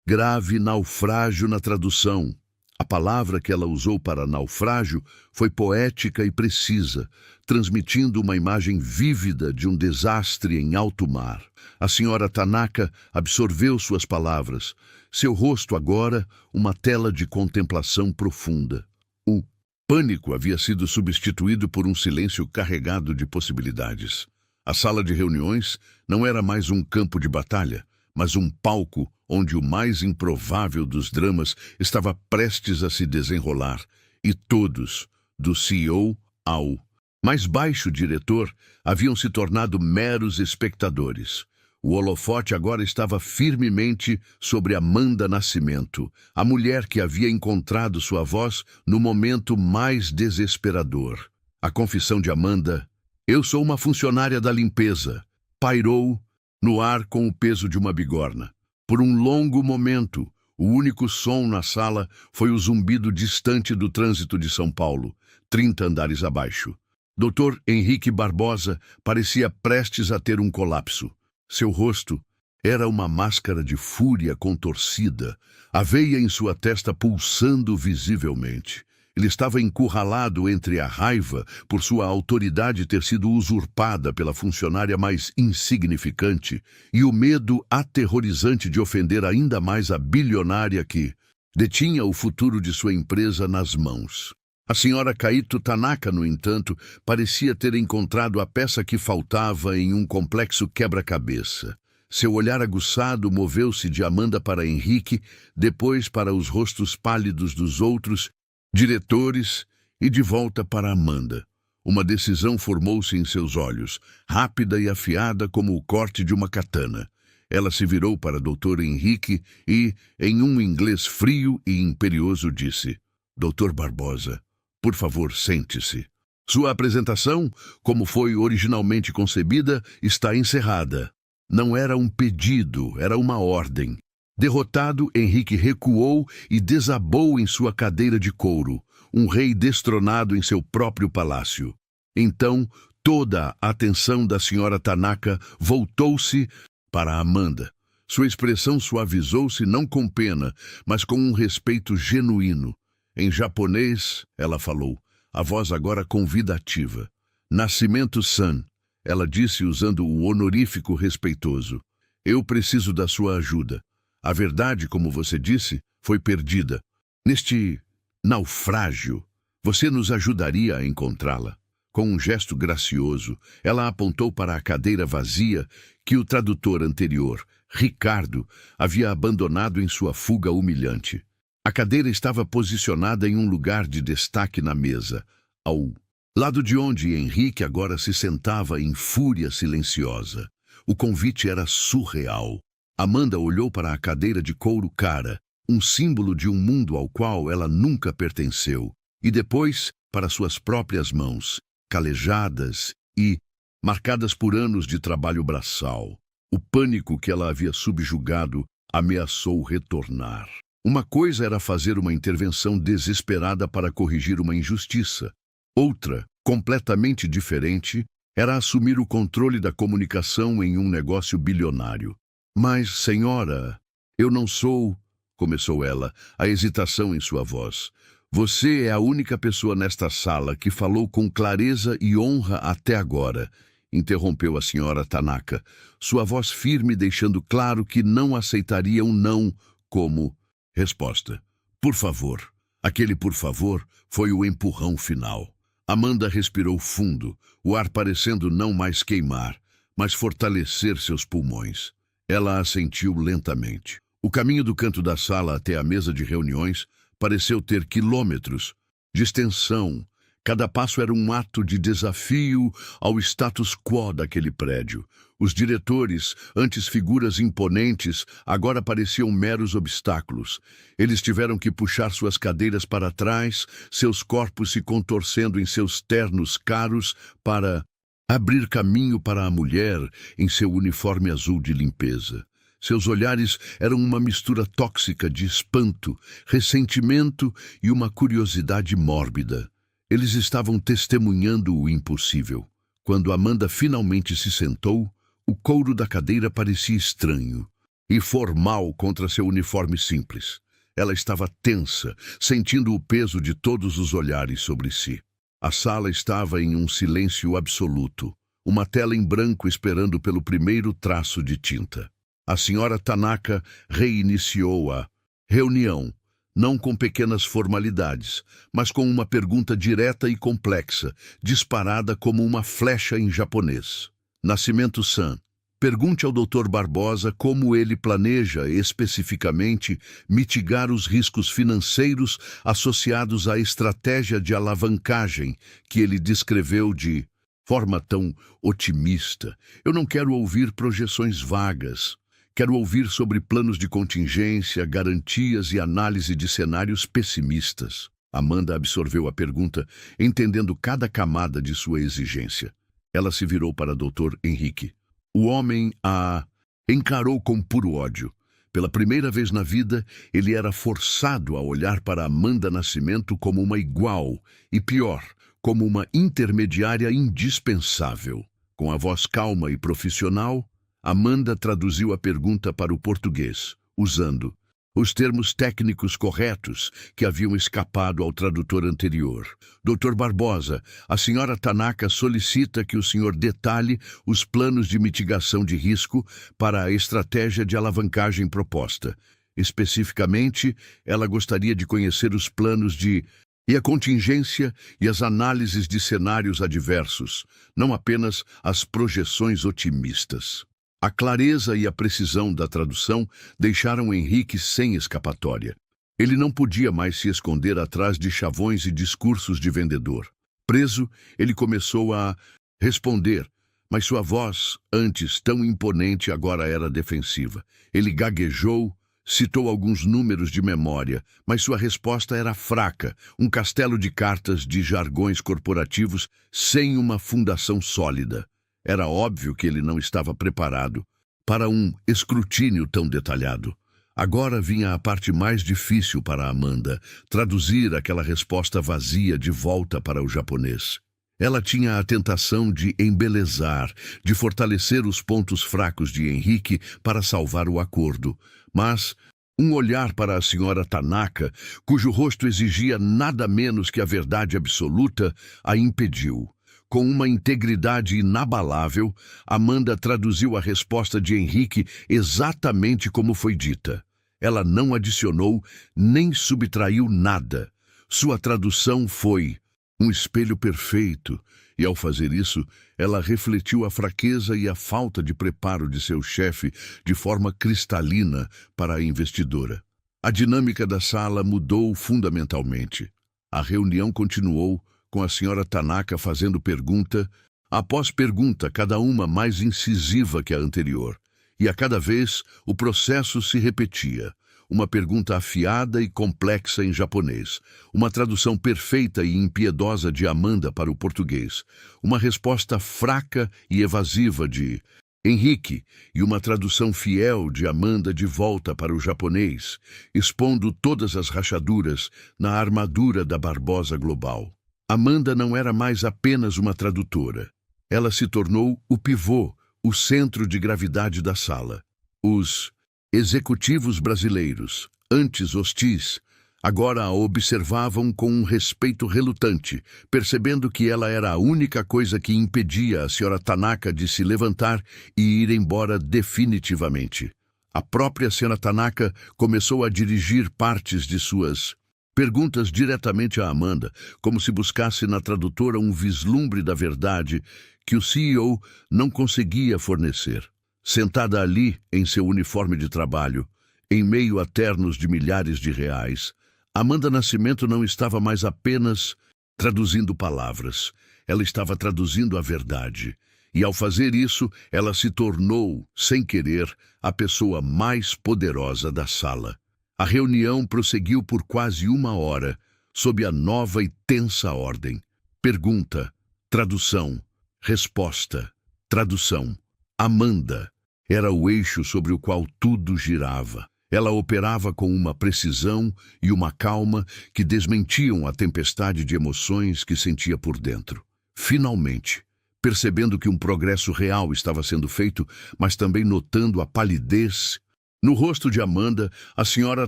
grave naufrágio na tradução. A palavra que ela usou para naufrágio foi poética e precisa, transmitindo uma imagem vívida de um desastre em alto mar. A senhora Tanaka absorveu suas palavras. Seu rosto agora, uma tela de contemplação profunda. O pânico havia sido substituído por um silêncio carregado de possibilidades. A sala de reuniões não era mais um campo de batalha, mas um palco onde o mais improvável dos dramas estava prestes a se desenrolar, e todos, do CEO ao mais baixo diretor, haviam se tornado meros espectadores. O holofote agora estava firmemente sobre Amanda Nascimento, a mulher que havia encontrado sua voz no momento mais desesperador. A confissão de Amanda, "Eu sou uma funcionária da limpeza", pairou no ar com o peso de uma bigorna. Por um longo momento, o único som na sala foi o zumbido distante do trânsito de São Paulo, 30 andares abaixo. Dr. Henrique Barbosa parecia prestes a ter um colapso. Seu rosto era uma máscara de fúria contorcida, a veia em sua testa pulsando visivelmente. Ele estava encurralado entre a raiva por sua autoridade ter sido usurpada pela funcionária mais insignificante e o medo aterrorizante de ofender ainda mais a bilionária que detinha o futuro de sua empresa nas mãos. A senhora Kaito Tanaka, no entanto, parecia ter encontrado a peça que faltava em um complexo quebra-cabeça. Seu olhar aguçado moveu-se de Amanda para Henrique, depois para os rostos pálidos dos outros diretores e de volta para Amanda. Uma decisão formou-se em seus olhos, rápida e afiada como o corte de uma katana. Ela se virou para Dr. Henrique e, em um inglês frio e imperioso, disse: "Dr. Barbosa, por favor, sente-se. Sua apresentação, como foi originalmente concebida, está encerrada." Não era um pedido, era uma ordem. Derrotado, Henrique recuou e desabou em sua cadeira de couro, um rei destronado em seu próprio palácio. Então, toda a atenção da senhora Tanaka voltou-se para Amanda. Sua expressão suavizou-se não com pena, mas com um respeito genuíno. Em japonês, ela falou, a voz agora convidativa. "Nascimento-san", ela disse usando o honorífico respeitoso. "Eu preciso da sua ajuda. A verdade, como você disse, foi perdida. Neste naufrágio, você nos ajudaria a encontrá-la?" Com um gesto gracioso, ela apontou para a cadeira vazia que o tradutor anterior, Ricardo, havia abandonado em sua fuga humilhante. A cadeira estava posicionada em um lugar de destaque na mesa, ao lado de onde Henrique agora se sentava em fúria silenciosa. O convite era surreal. Amanda olhou para a cadeira de couro cara, um símbolo de um mundo ao qual ela nunca pertenceu, e depois para suas próprias mãos, calejadas e marcadas por anos de trabalho braçal. O pânico que ela havia subjugado ameaçou retornar. Uma coisa era fazer uma intervenção desesperada para corrigir uma injustiça. Outra, completamente diferente, era assumir o controle da comunicação em um negócio bilionário. "Mas, senhora, eu não sou..." começou ela, a hesitação em sua voz. "Você é a única pessoa nesta sala que falou com clareza e honra até agora", interrompeu a senhora Tanaka, sua voz firme deixando claro que não aceitaria um não como resposta. "Por favor." Aquele "por favor" foi o empurrão final. Amanda respirou fundo, o ar parecendo não mais queimar, mas fortalecer seus pulmões. Ela assentiu lentamente. O caminho do canto da sala até a mesa de reuniões pareceu ter quilômetros de extensão, Cada passo era um ato de desafio ao status quo daquele prédio. Os diretores, antes figuras imponentes, agora pareciam meros obstáculos. Eles tiveram que puxar suas cadeiras para trás, seus corpos se contorcendo em seus ternos caros para abrir caminho para a mulher em seu uniforme azul de limpeza. Seus olhares eram uma mistura tóxica de espanto, ressentimento e uma curiosidade mórbida. Eles estavam testemunhando o impossível. Quando Amanda finalmente se sentou, o couro da cadeira parecia estranho e formal contra seu uniforme simples. Ela estava tensa, sentindo o peso de todos os olhares sobre si. A sala estava em um silêncio absoluto, uma tela em branco esperando pelo primeiro traço de tinta. A senhora Tanaka reiniciou a reunião, não com pequenas formalidades, mas com uma pergunta direta e complexa, disparada como uma flecha em japonês. Nascimento-san, pergunte ao Dr. Barbosa como ele planeja, especificamente, mitigar os riscos financeiros associados à estratégia de alavancagem que ele descreveu de forma tão otimista. Eu não quero ouvir projeções vagas. Quero ouvir sobre planos de contingência, garantias e análise de cenários pessimistas. Amanda absorveu a pergunta, entendendo cada camada de sua exigência. Ela se virou para Dr. Henrique. O homem a encarou com puro ódio. Pela primeira vez na vida, ele era forçado a olhar para Amanda Nascimento como uma igual e, pior, como uma intermediária indispensável. Com a voz calma e profissional, Amanda traduziu a pergunta para o português, usando os termos técnicos corretos que haviam escapado ao tradutor anterior. Dr. Barbosa, a senhora Tanaka solicita que o senhor detalhe os planos de mitigação de risco para a estratégia de alavancagem proposta. Especificamente, ela gostaria de conhecer os planos e a contingência e as análises de cenários adversos, não apenas as projeções otimistas. A clareza e a precisão da tradução deixaram Henrique sem escapatória. Ele não podia mais se esconder atrás de chavões e discursos de vendedor. Preso, ele começou a responder, mas sua voz, antes tão imponente, agora era defensiva. Ele gaguejou, citou alguns números de memória, mas sua resposta era fraca, um castelo de cartas de jargões corporativos sem uma fundação sólida. Era óbvio que ele não estava preparado para um escrutínio tão detalhado. Agora vinha a parte mais difícil para Amanda, traduzir aquela resposta vazia de volta para o japonês. Ela tinha a tentação de embelezar, de fortalecer os pontos fracos de Henrique para salvar o acordo, mas um olhar para a senhora Tanaka, cujo rosto exigia nada menos que a verdade absoluta, a impediu. Com uma integridade inabalável, Amanda traduziu a resposta de Henrique exatamente como foi dita. Ela não adicionou nem subtraiu nada. Sua tradução foi um espelho perfeito, e ao fazer isso, ela refletiu a fraqueza e a falta de preparo de seu chefe de forma cristalina para a investidora. A dinâmica da sala mudou fundamentalmente. A reunião continuou, com a senhora Tanaka fazendo pergunta após pergunta, cada uma mais incisiva que a anterior. E a cada vez o processo se repetia. Uma pergunta afiada e complexa em japonês, uma tradução perfeita e impiedosa de Amanda para o português, uma resposta fraca e evasiva de Henrique e uma tradução fiel de Amanda de volta para o japonês, expondo todas as rachaduras na armadura da Barbosa Global. Amanda não era mais apenas uma tradutora. Ela se tornou o pivô, o centro de gravidade da sala. Os executivos brasileiros, antes hostis, agora a observavam com um respeito relutante, percebendo que ela era a única coisa que impedia a senhora Tanaka de se levantar e ir embora definitivamente. A própria senhora Tanaka começou a dirigir partes de suas perguntas diretamente a Amanda, como se buscasse na tradutora um vislumbre da verdade que o CEO não conseguia fornecer. Sentada ali, em seu uniforme de trabalho, em meio a ternos de milhares de reais, Amanda Nascimento não estava mais apenas traduzindo palavras. Ela estava traduzindo a verdade. E ao fazer isso, ela se tornou, sem querer, a pessoa mais poderosa da sala. A reunião prosseguiu por quase 1 hora, sob a nova e tensa ordem. Pergunta, tradução, resposta, tradução. Amanda era o eixo sobre o qual tudo girava. Ela operava com uma precisão e uma calma que desmentiam a tempestade de emoções que sentia por dentro. Finalmente, percebendo que um progresso real estava sendo feito, mas também notando a palidez no rosto de Amanda, a senhora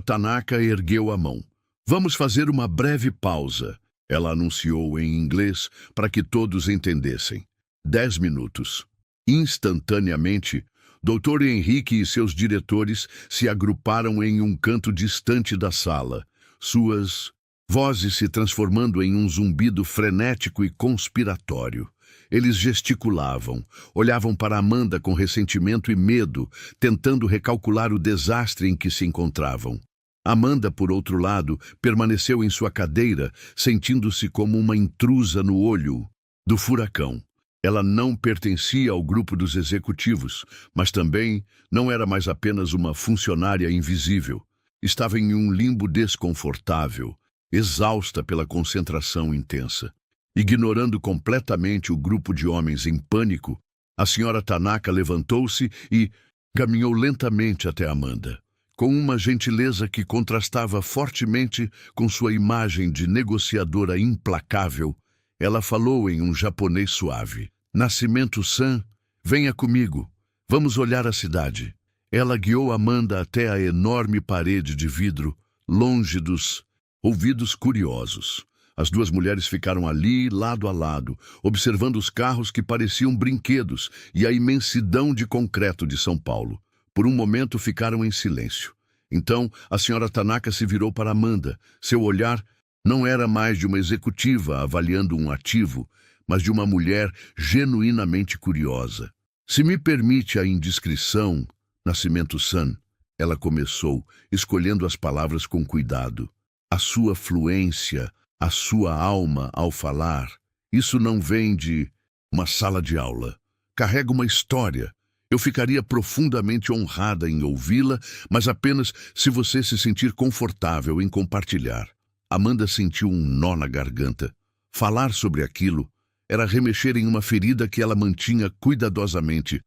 Tanaka ergueu a mão. Vamos fazer uma breve pausa, ela anunciou em inglês para que todos entendessem. 10 minutos. Instantaneamente, Dr. Henrique e seus diretores se agruparam em um canto distante da sala, suas vozes se transformando em um zumbido frenético e conspiratório. Eles gesticulavam, olhavam para Amanda com ressentimento e medo, tentando recalcular o desastre em que se encontravam. Amanda, por outro lado, permaneceu em sua cadeira, sentindo-se como uma intrusa no olho do furacão. Ela não pertencia ao grupo dos executivos, mas também não era mais apenas uma funcionária invisível. Estava em um limbo desconfortável, exausta pela concentração intensa. Ignorando completamente o grupo de homens em pânico, a senhora Tanaka levantou-se e caminhou lentamente até Amanda. Com uma gentileza que contrastava fortemente com sua imagem de negociadora implacável, ela falou em um japonês suave. Nascimento-san, venha comigo. Vamos olhar a cidade. Ela guiou Amanda até a enorme parede de vidro, longe dos ouvidos curiosos. As duas mulheres ficaram ali, lado a lado, observando os carros que pareciam brinquedos e a imensidão de concreto de São Paulo. Por um momento ficaram em silêncio. Então, a senhora Tanaka se virou para Amanda. Seu olhar não era mais de uma executiva avaliando um ativo, mas de uma mulher genuinamente curiosa. Se me permite a indiscrição, Nascimento-san, ela começou, escolhendo as palavras com cuidado. A sua fluência, a sua alma ao falar, isso não vem de uma sala de aula. Carrega uma história. Eu ficaria profundamente honrada em ouvi-la, mas apenas se você se sentir confortável em compartilhar. Amanda sentiu um nó na garganta. Falar sobre aquilo era remexer em uma ferida que ela mantinha cuidadosamente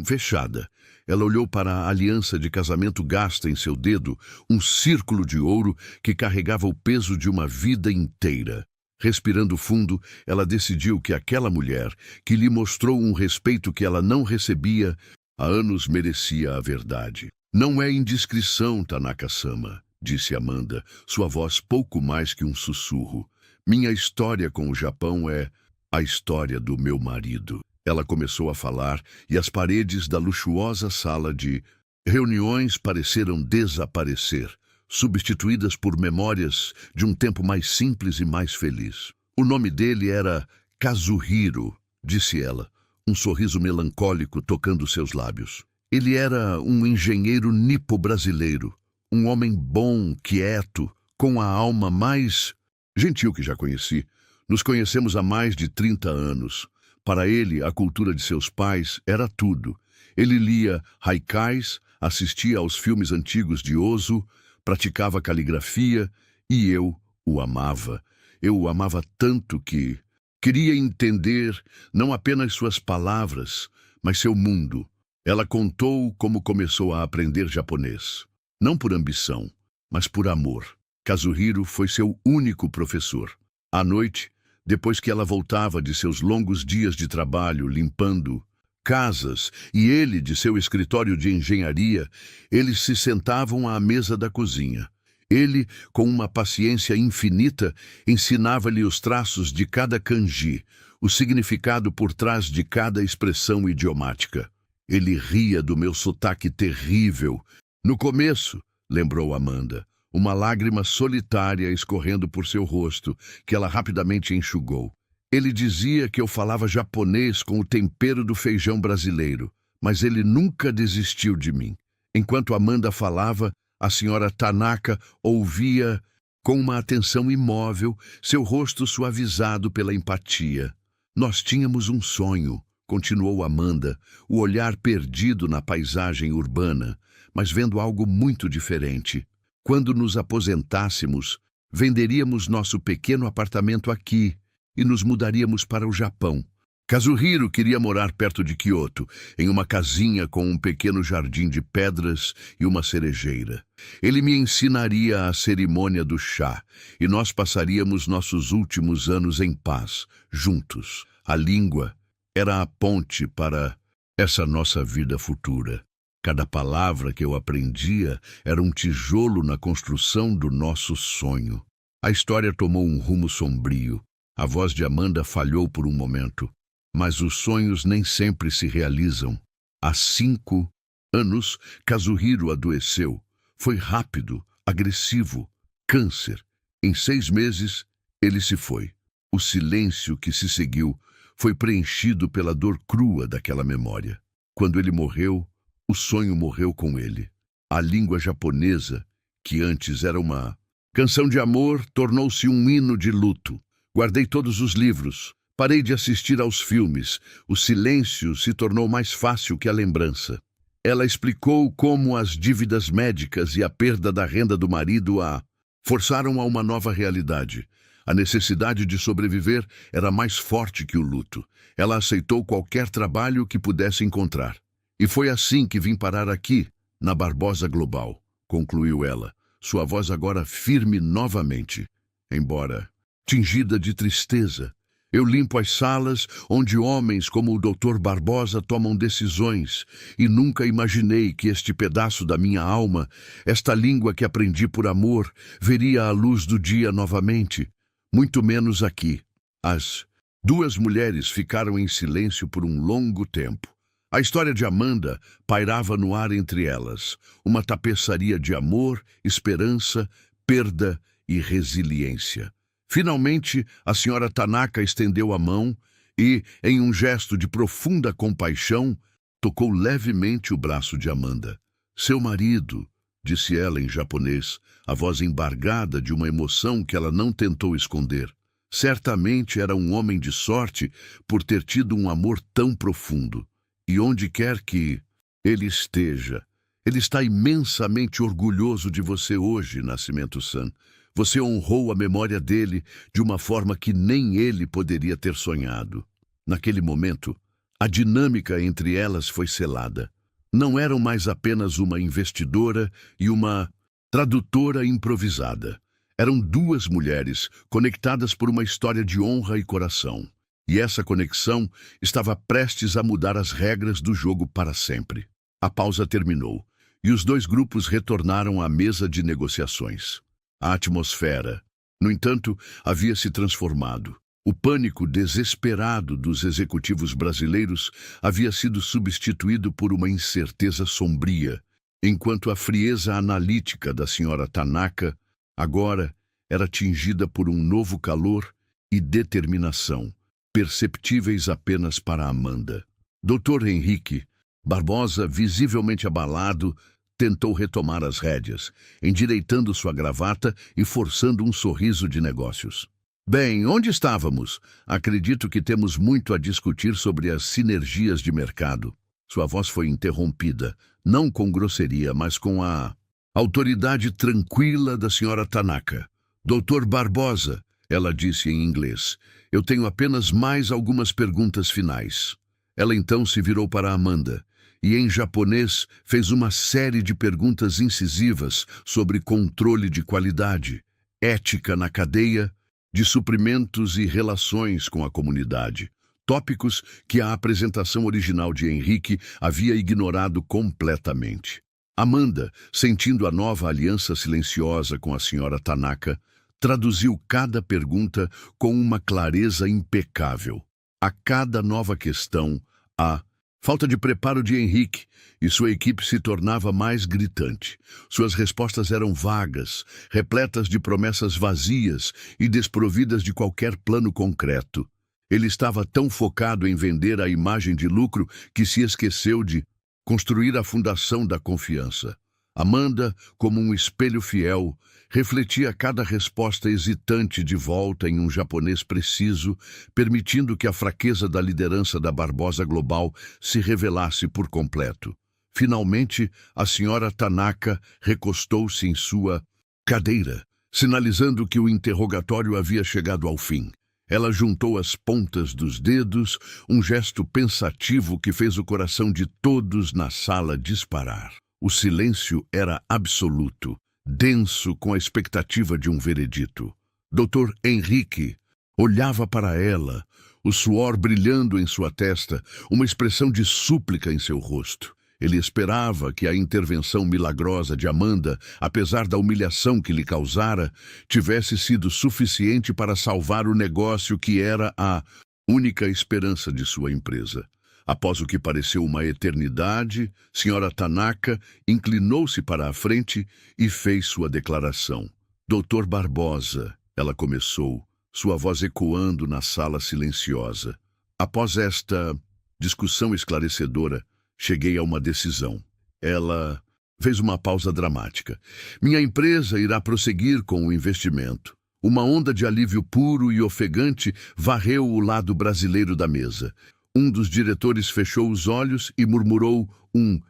fechada. Ela olhou para a aliança de casamento gasta em seu dedo, um círculo de ouro que carregava o peso de uma vida inteira. Respirando fundo, ela decidiu que aquela mulher, que lhe mostrou um respeito que ela não recebia há anos, merecia a verdade. Não é indiscrição, Tanaka-sama, disse Amanda, sua voz pouco mais que um sussurro. Minha história com o Japão é a história do meu marido. Ela começou a falar e as paredes da luxuosa sala de reuniões pareceram desaparecer, substituídas por memórias de um tempo mais simples e mais feliz. O nome dele era Kazuhiro, disse ela, um sorriso melancólico tocando seus lábios. Ele era um engenheiro nipo-brasileiro, um homem bom, quieto, com a alma mais gentil que já conheci. Nos conhecemos há mais de 30 anos. Para ele, a cultura de seus pais era tudo. Ele lia haikais, assistia aos filmes antigos de Ozu, praticava caligrafia e eu o amava. Eu o amava tanto que queria entender não apenas suas palavras, mas seu mundo. Ela contou como começou a aprender japonês. Não por ambição, mas por amor. Kazuhiro foi seu único professor. À noite, depois que ela voltava de seus longos dias de trabalho limpando casas e ele de seu escritório de engenharia, eles se sentavam à mesa da cozinha. Ele, com uma paciência infinita, ensinava-lhe os traços de cada kanji, o significado por trás de cada expressão idiomática. Ele ria do meu sotaque terrível. No começo, lembrou Amanda, uma lágrima solitária escorrendo por seu rosto, que ela rapidamente enxugou. Ele dizia que eu falava japonês com o tempero do feijão brasileiro, mas ele nunca desistiu de mim. Enquanto Amanda falava, a senhora Tanaka ouvia com uma atenção imóvel, seu rosto suavizado pela empatia. Nós tínhamos um sonho, continuou Amanda, o olhar perdido na paisagem urbana, mas vendo algo muito diferente. Quando nos aposentássemos, venderíamos nosso pequeno apartamento aqui e nos mudaríamos para o Japão. Kazuhiro queria morar perto de Kyoto, em uma casinha com um pequeno jardim de pedras e uma cerejeira. Ele me ensinaria a cerimônia do chá, e nós passaríamos nossos últimos anos em paz, juntos. A língua era a ponte para essa nossa vida futura. Cada palavra que eu aprendia era um tijolo na construção do nosso sonho. A história tomou um rumo sombrio. A voz de Amanda falhou por um momento. Mas os sonhos nem sempre se realizam. Há 5 anos, Kazuhiro adoeceu. Foi rápido, agressivo, câncer. Em 6 meses, ele se foi. O silêncio que se seguiu foi preenchido pela dor crua daquela memória. Quando ele morreu, o sonho morreu com ele. A língua japonesa, que antes era uma canção de amor, tornou-se um hino de luto. Guardei todos os livros. Parei de assistir aos filmes. O silêncio se tornou mais fácil que a lembrança. Ela explicou como as dívidas médicas e a perda da renda do marido a forçaram a uma nova realidade. A necessidade de sobreviver era mais forte que o luto. Ela aceitou qualquer trabalho que pudesse encontrar. E foi assim que vim parar aqui, na Barbosa Global, concluiu ela, sua voz agora firme novamente, embora tingida de tristeza. Eu limpo as salas onde homens como o Dr. Barbosa tomam decisões e nunca imaginei que este pedaço da minha alma, esta língua que aprendi por amor, veria a luz do dia novamente, muito menos aqui. As 2 mulheres ficaram em silêncio por um longo tempo. A história de Amanda pairava no ar entre elas, uma tapeçaria de amor, esperança, perda e resiliência. Finalmente, a senhora Tanaka estendeu a mão e, em um gesto de profunda compaixão, tocou levemente o braço de Amanda. Seu marido, disse ela em japonês, a voz embargada de uma emoção que ela não tentou esconder. Certamente era um homem de sorte por ter tido um amor tão profundo. E onde quer que ele esteja, ele está imensamente orgulhoso de você hoje, Nascimento-san. Você honrou a memória dele de uma forma que nem ele poderia ter sonhado. Naquele momento, a dinâmica entre elas foi selada. Não eram mais apenas uma investidora e uma tradutora improvisada. Eram 2 mulheres conectadas por uma história de honra e coração. E essa conexão estava prestes a mudar as regras do jogo para sempre. A pausa terminou e os 2 grupos retornaram à mesa de negociações. A atmosfera, no entanto, havia se transformado. O pânico desesperado dos executivos brasileiros havia sido substituído por uma incerteza sombria, enquanto a frieza analítica da senhora Tanaka agora era tingida por um novo calor e determinação, perceptíveis apenas para Amanda. Dr. Henrique Barbosa, visivelmente abalado, tentou retomar as rédeas, endireitando sua gravata e forçando um sorriso de negócios. Bem, onde estávamos? Acredito que temos muito a discutir sobre as sinergias de mercado. Sua voz foi interrompida, não com grosseria, mas com a autoridade tranquila da senhora Tanaka. Dr. Barbosa, ela disse em inglês, eu tenho apenas mais algumas perguntas finais. Ela então se virou para Amanda e, em japonês, fez uma série de perguntas incisivas sobre controle de qualidade, ética na cadeia de suprimentos e relações com a comunidade, tópicos que a apresentação original de Henrique havia ignorado completamente. Amanda, sentindo a nova aliança silenciosa com a senhora Tanaka, traduziu cada pergunta com uma clareza impecável. A cada nova questão, a falta de preparo de Henrique e sua equipe se tornava mais gritante. Suas respostas eram vagas, repletas de promessas vazias e desprovidas de qualquer plano concreto. Ele estava tão focado em vender a imagem de lucro que se esqueceu de construir a fundação da confiança. Amanda, como um espelho fiel, refletia cada resposta hesitante de volta em um japonês preciso, permitindo que a fraqueza da liderança da Barbosa Global se revelasse por completo. Finalmente, a senhora Tanaka recostou-se em sua cadeira, sinalizando que o interrogatório havia chegado ao fim. Ela juntou as pontas dos dedos, um gesto pensativo que fez o coração de todos na sala disparar. O silêncio era absoluto, denso com a expectativa de um veredito. Dr. Henrique olhava para ela, o suor brilhando em sua testa, uma expressão de súplica em seu rosto. Ele esperava que a intervenção milagrosa de Amanda, apesar da humilhação que lhe causara, tivesse sido suficiente para salvar o negócio que era a única esperança de sua empresa. Após o que pareceu uma eternidade, Sra. Tanaka inclinou-se para a frente e fez sua declaração. Dr. Barbosa, ela começou, sua voz ecoando na sala silenciosa. Após esta discussão esclarecedora, cheguei a uma decisão. Ela fez uma pausa dramática. Minha empresa irá prosseguir com o investimento. Uma onda de alívio puro e ofegante varreu o lado brasileiro da mesa. Um dos diretores fechou os olhos e murmurou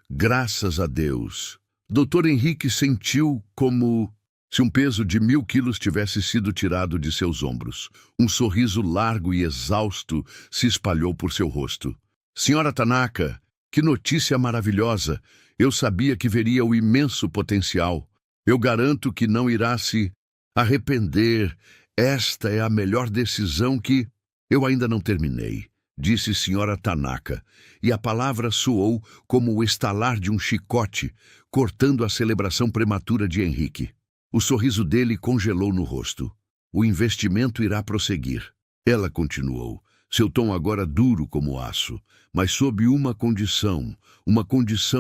graças a Deus. Dr. Henrique sentiu como se um peso de 1000 quilos tivesse sido tirado de seus ombros. Um sorriso largo e exausto se espalhou por seu rosto. Sra. Tanaka, que notícia maravilhosa! Eu sabia que veria o imenso potencial. Eu garanto que não irá se arrepender. Esta é a melhor decisão que... Eu ainda não terminei, disse Sra. Tanaka, e a palavra soou como o estalar de um chicote, cortando a celebração prematura de Henrique. O sorriso dele congelou no rosto. O investimento irá prosseguir. Ela continuou, seu tom agora duro como aço, mas sob uma condição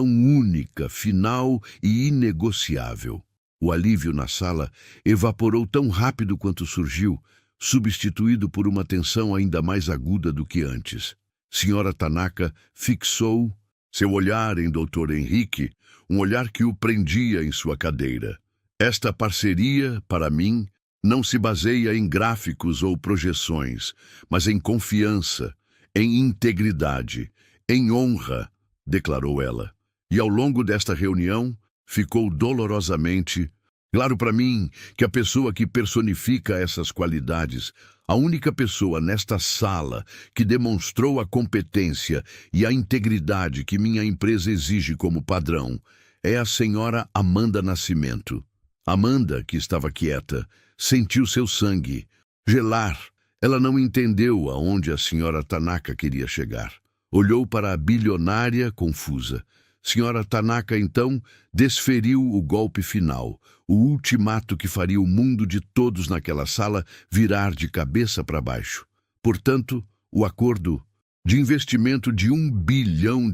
única, final e inegociável. O alívio na sala evaporou tão rápido quanto surgiu, substituído por uma tensão ainda mais aguda do que antes. Sra. Tanaka fixou seu olhar em Dr. Henrique, um olhar que o prendia em sua cadeira. Esta parceria, para mim, não se baseia em gráficos ou projeções, mas em confiança, em integridade, em honra, declarou ela. E ao longo desta reunião, ficou dolorosamente claro para mim que a pessoa que personifica essas qualidades, a única pessoa nesta sala que demonstrou a competência e a integridade que minha empresa exige como padrão, é a senhora Amanda Nascimento. Amanda, que estava quieta, sentiu seu sangue gelar. Ela não entendeu aonde a senhora Tanaka queria chegar. Olhou para a bilionária confusa. Sra. Tanaka, então, desferiu o golpe final, o ultimato que faria o mundo de todos naquela sala virar de cabeça para baixo. Portanto, o acordo de investimento de US$ 1 bilhão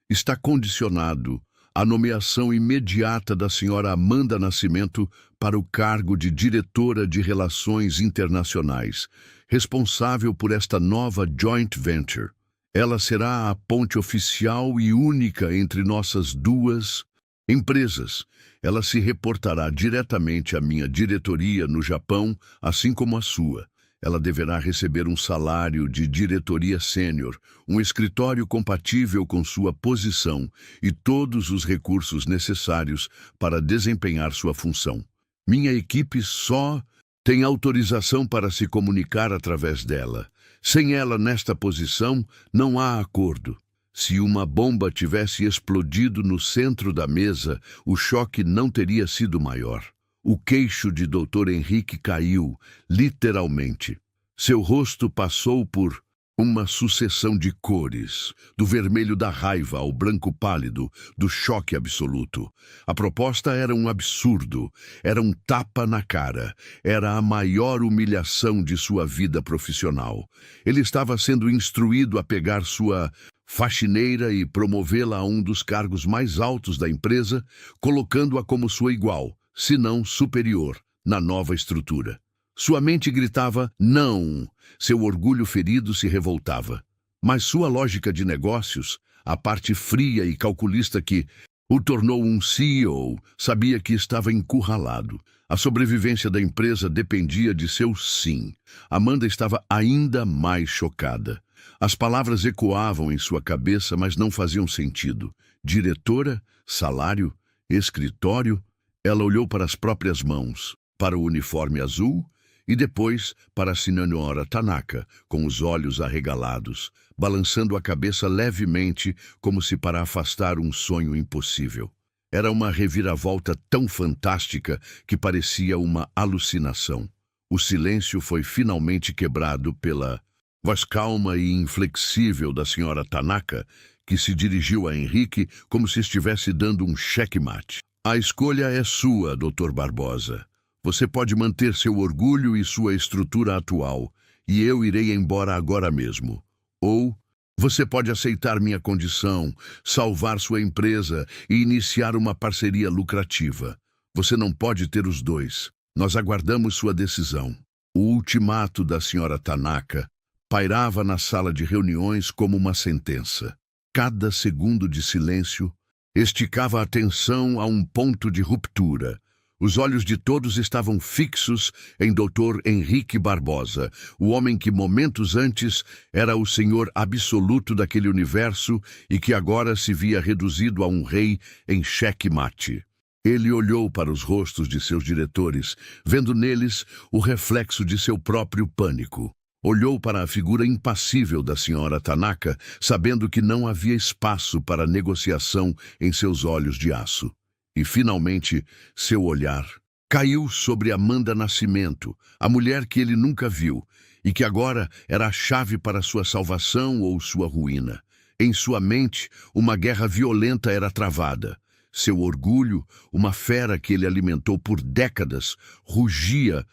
está condicionado à nomeação imediata da senhora Amanda Nascimento para o cargo de diretora de Relações Internacionais, responsável por esta nova joint venture. Ela será a ponte oficial e única entre nossas duas empresas. Ela se reportará diretamente à minha diretoria no Japão, assim como a sua. Ela deverá receber um salário de diretoria sênior, um escritório compatível com sua posição e todos os recursos necessários para desempenhar sua função. Minha equipe só tem autorização para se comunicar através dela. Sem ela nesta posição, não há acordo. Se uma bomba tivesse explodido no centro da mesa, o choque não teria sido maior. O queixo de Dr. Henrique caiu, literalmente. Seu rosto passou por uma sucessão de cores, do vermelho da raiva ao branco pálido, do choque absoluto. A proposta era um absurdo, era um tapa na cara, era a maior humilhação de sua vida profissional. Ele estava sendo instruído a pegar sua faxineira e promovê-la a um dos cargos mais altos da empresa, colocando-a como sua igual, se não superior, na nova estrutura. Sua mente gritava não, seu orgulho ferido se revoltava. Mas sua lógica de negócios, a parte fria e calculista que O tornou um CEO, sabia que estava encurralado. A sobrevivência da empresa dependia de seu sim. Amanda estava ainda mais chocada. As palavras ecoavam em sua cabeça, mas não faziam sentido. Diretora, salário, escritório. Ela olhou para as próprias mãos, para o uniforme azul e depois para a Senhora Tanaka, com os olhos arregalados, balançando a cabeça levemente, como se para afastar um sonho impossível. Era uma reviravolta tão fantástica que parecia uma alucinação. O silêncio foi finalmente quebrado pela voz calma e inflexível da senhora Tanaka, que se dirigiu a Henrique como se estivesse dando um checkmate. A escolha é sua, Dr. Barbosa. Você pode manter seu orgulho e sua estrutura atual, e eu irei embora agora mesmo. Ou você pode aceitar minha condição, salvar sua empresa e iniciar uma parceria lucrativa. Você não pode ter os dois. Nós aguardamos sua decisão. O ultimato da senhora Tanaka pairava na sala de reuniões como uma sentença. Cada segundo de silêncio esticava a tensão a um ponto de ruptura. Os olhos de todos estavam fixos em Dr. Henrique Barbosa, o homem que momentos antes era o senhor absoluto daquele universo e que agora se via reduzido a um rei em xeque-mate. Ele olhou para os rostos de seus diretores, vendo neles o reflexo de seu próprio pânico. Olhou para a figura impassível da senhora Tanaka, sabendo que não havia espaço para negociação em seus olhos de aço. E, finalmente, seu olhar caiu sobre Amanda Nascimento, a mulher que ele nunca viu, e que agora era a chave para sua salvação ou sua ruína. Em sua mente, uma guerra violenta era travada. Seu orgulho, uma fera que ele alimentou por décadas, rugia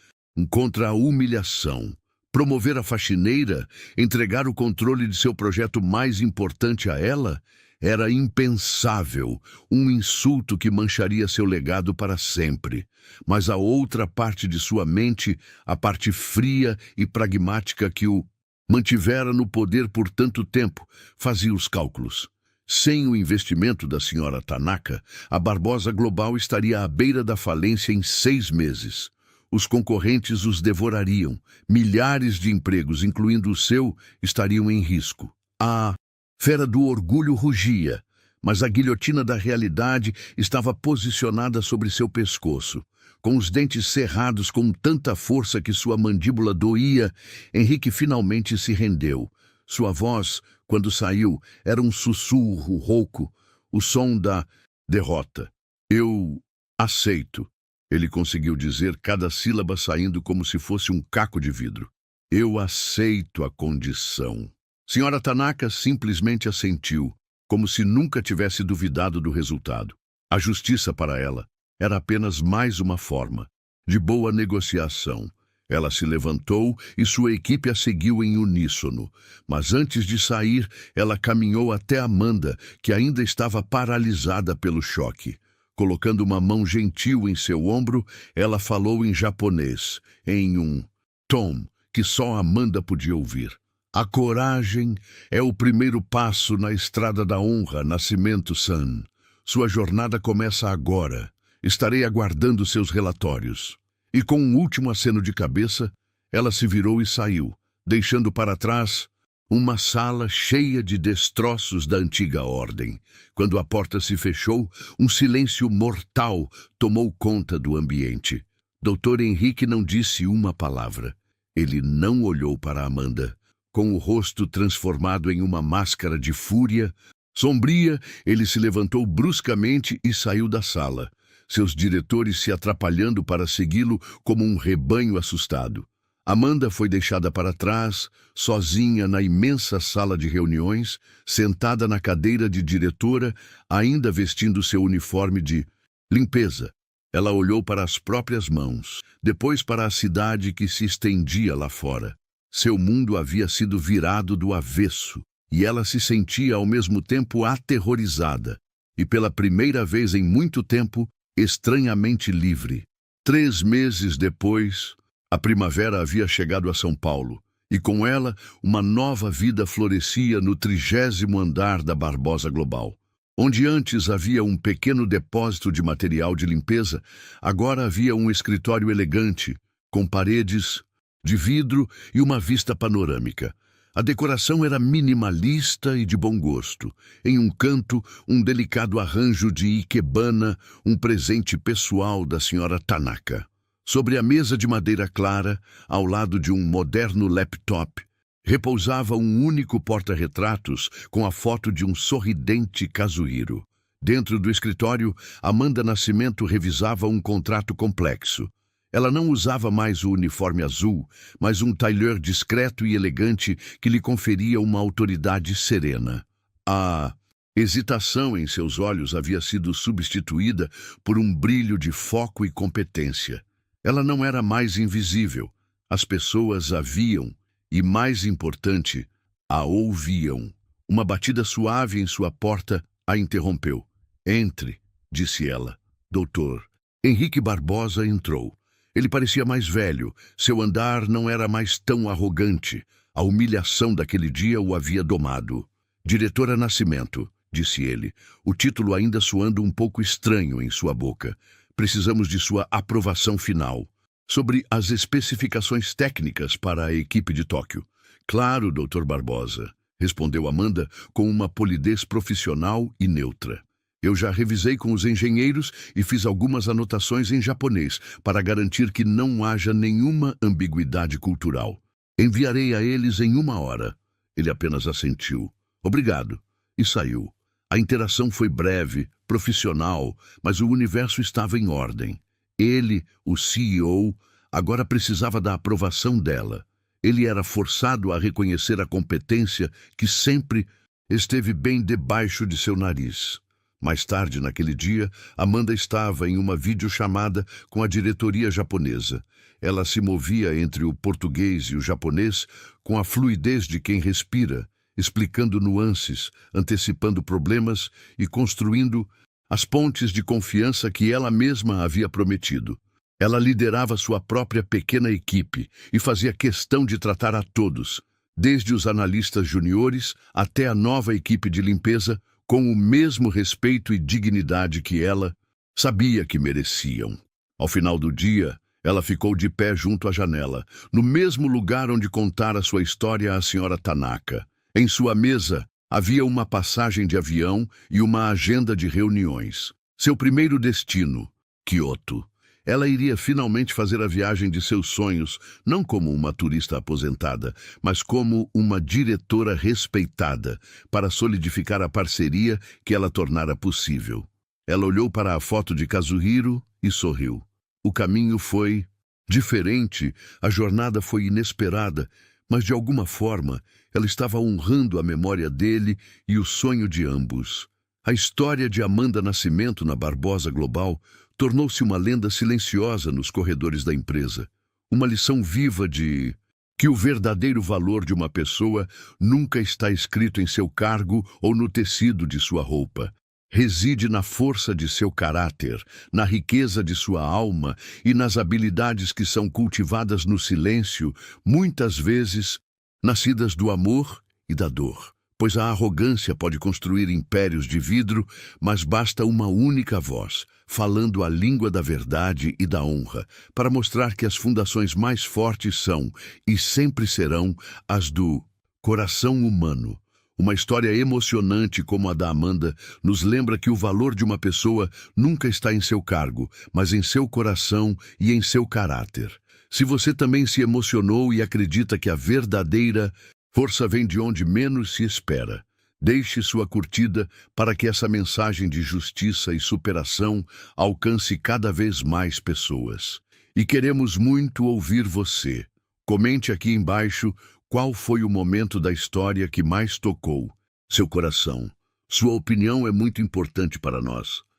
contra a humilhação. Promover a faxineira, entregar o controle de seu projeto mais importante a ela, era impensável, um insulto que mancharia seu legado para sempre. Mas a outra parte de sua mente, a parte fria e pragmática que o mantivera no poder por tanto tempo, fazia os cálculos. Sem o investimento da senhora Tanaka, a Barbosa Global estaria à beira da falência em 6 meses. Os concorrentes os devorariam. Milhares de empregos, incluindo o seu, estariam em risco. A fera do orgulho rugia, mas a guilhotina da realidade estava posicionada sobre seu pescoço. Com os dentes cerrados com tanta força que sua mandíbula doía, Henrique finalmente se rendeu. Sua voz, quando saiu, era um sussurro rouco, o som da derrota. Eu aceito. Ele conseguiu dizer cada sílaba saindo como se fosse um caco de vidro. Eu aceito a condição. Senhora Tanaka simplesmente assentiu, como se nunca tivesse duvidado do resultado. A justiça para ela era apenas mais uma forma de boa negociação. Ela se levantou e sua equipe a seguiu em uníssono. Mas antes de sair, ela caminhou até Amanda, que ainda estava paralisada pelo choque. Colocando uma mão gentil em seu ombro, ela falou em japonês, em um tom que só Amanda podia ouvir. A coragem é o primeiro passo na estrada da honra, Nascimento-san. Sua jornada começa agora. Estarei aguardando seus relatórios. E com um último aceno de cabeça, ela se virou e saiu, deixando para trás uma sala cheia de destroços da antiga ordem. Quando a porta se fechou, um silêncio mortal tomou conta do ambiente. Dr. Henrique não disse uma palavra. Ele não olhou para Amanda. Com o rosto transformado em uma máscara de fúria sombria, ele se levantou bruscamente e saiu da sala, seus diretores se atrapalhando para segui-lo como um rebanho assustado. Amanda foi deixada para trás, sozinha na imensa sala de reuniões, sentada na cadeira de diretora, ainda vestindo seu uniforme de limpeza. Ela olhou para as próprias mãos, depois para a cidade que se estendia lá fora. Seu mundo havia sido virado do avesso, e ela se sentia ao mesmo tempo aterrorizada, e pela primeira vez em muito tempo, estranhamente livre. 3 meses depois, a primavera havia chegado a São Paulo, e com ela uma nova vida florescia no 30º andar da Barbosa Global. Onde antes havia um pequeno depósito de material de limpeza, agora havia um escritório elegante, com paredes de vidro e uma vista panorâmica. A decoração era minimalista e de bom gosto. Em um canto, um delicado arranjo de ikebana, um presente pessoal da senhora Tanaka. Sobre a mesa de madeira clara, ao lado de um moderno laptop, repousava um único porta-retratos com a foto de um sorridente Kazuhiro. Dentro do escritório, Amanda Nascimento revisava um contrato complexo. Ela não usava mais o uniforme azul, mas um tailleur discreto e elegante que lhe conferia uma autoridade serena. A hesitação em seus olhos havia sido substituída por um brilho de foco e competência. Ela não era mais invisível. As pessoas a viam e, mais importante, a ouviam. Uma batida suave em sua porta a interrompeu. "Entre", disse ela. Doutor Henrique Barbosa entrou. Ele parecia mais velho, seu andar não era mais tão arrogante. A humilhação daquele dia o havia domado. "Diretora Nascimento", disse ele, o título ainda soando um pouco estranho em sua boca. "Precisamos de sua aprovação final sobre as especificações técnicas para a equipe de Tóquio." "Claro, Dr. Barbosa", respondeu Amanda com uma polidez profissional e neutra. "Eu já revisei com os engenheiros e fiz algumas anotações em japonês para garantir que não haja nenhuma ambiguidade cultural. Enviarei a eles em 1 hora." Ele apenas assentiu. "Obrigado." E saiu. A interação foi breve, profissional, mas o universo estava em ordem. Ele, o CEO, agora precisava da aprovação dela. Ele era forçado a reconhecer a competência que sempre esteve bem debaixo de seu nariz. Mais tarde, naquele dia, Amanda estava em uma videochamada com a diretoria japonesa. Ela se movia entre o português e o japonês com a fluidez de quem respira, explicando nuances, antecipando problemas e construindo as pontes de confiança que ela mesma havia prometido. Ela liderava sua própria pequena equipe e fazia questão de tratar a todos, desde os analistas juniores até a nova equipe de limpeza, com o mesmo respeito e dignidade que ela sabia que mereciam. Ao final do dia, ela ficou de pé junto à janela, no mesmo lugar onde contara sua história à senhora Tanaka. Em sua mesa havia uma passagem de avião e uma agenda de reuniões. Seu primeiro destino, Kyoto. Ela iria finalmente fazer a viagem de seus sonhos, não como uma turista aposentada, mas como uma diretora respeitada, para solidificar a parceria que ela tornara possível. Ela olhou para a foto de Kazuhiro e sorriu. O caminho foi diferente, a jornada foi inesperada, mas de alguma forma ela estava honrando a memória dele e o sonho de ambos. A história de Amanda Nascimento na Barbosa Global tornou-se uma lenda silenciosa nos corredores da empresa. Uma lição viva de que o verdadeiro valor de uma pessoa nunca está escrito em seu cargo ou no tecido de sua roupa. Reside na força de seu caráter, na riqueza de sua alma e nas habilidades que são cultivadas no silêncio, muitas vezes nascidas do amor e da dor. Pois a arrogância pode construir impérios de vidro, mas basta uma única voz, falando a língua da verdade e da honra, para mostrar que as fundações mais fortes são, e sempre serão, as do coração humano. Uma história emocionante como a da Amanda nos lembra que o valor de uma pessoa nunca está em seu cargo, mas em seu coração e em seu caráter. Se você também se emocionou e acredita que a verdadeira força vem de onde menos se espera, deixe sua curtida para que essa mensagem de justiça e superação alcance cada vez mais pessoas. E queremos muito ouvir você. Comente aqui embaixo qual foi o momento da história que mais tocou seu coração. Sua opinião é muito importante para nós.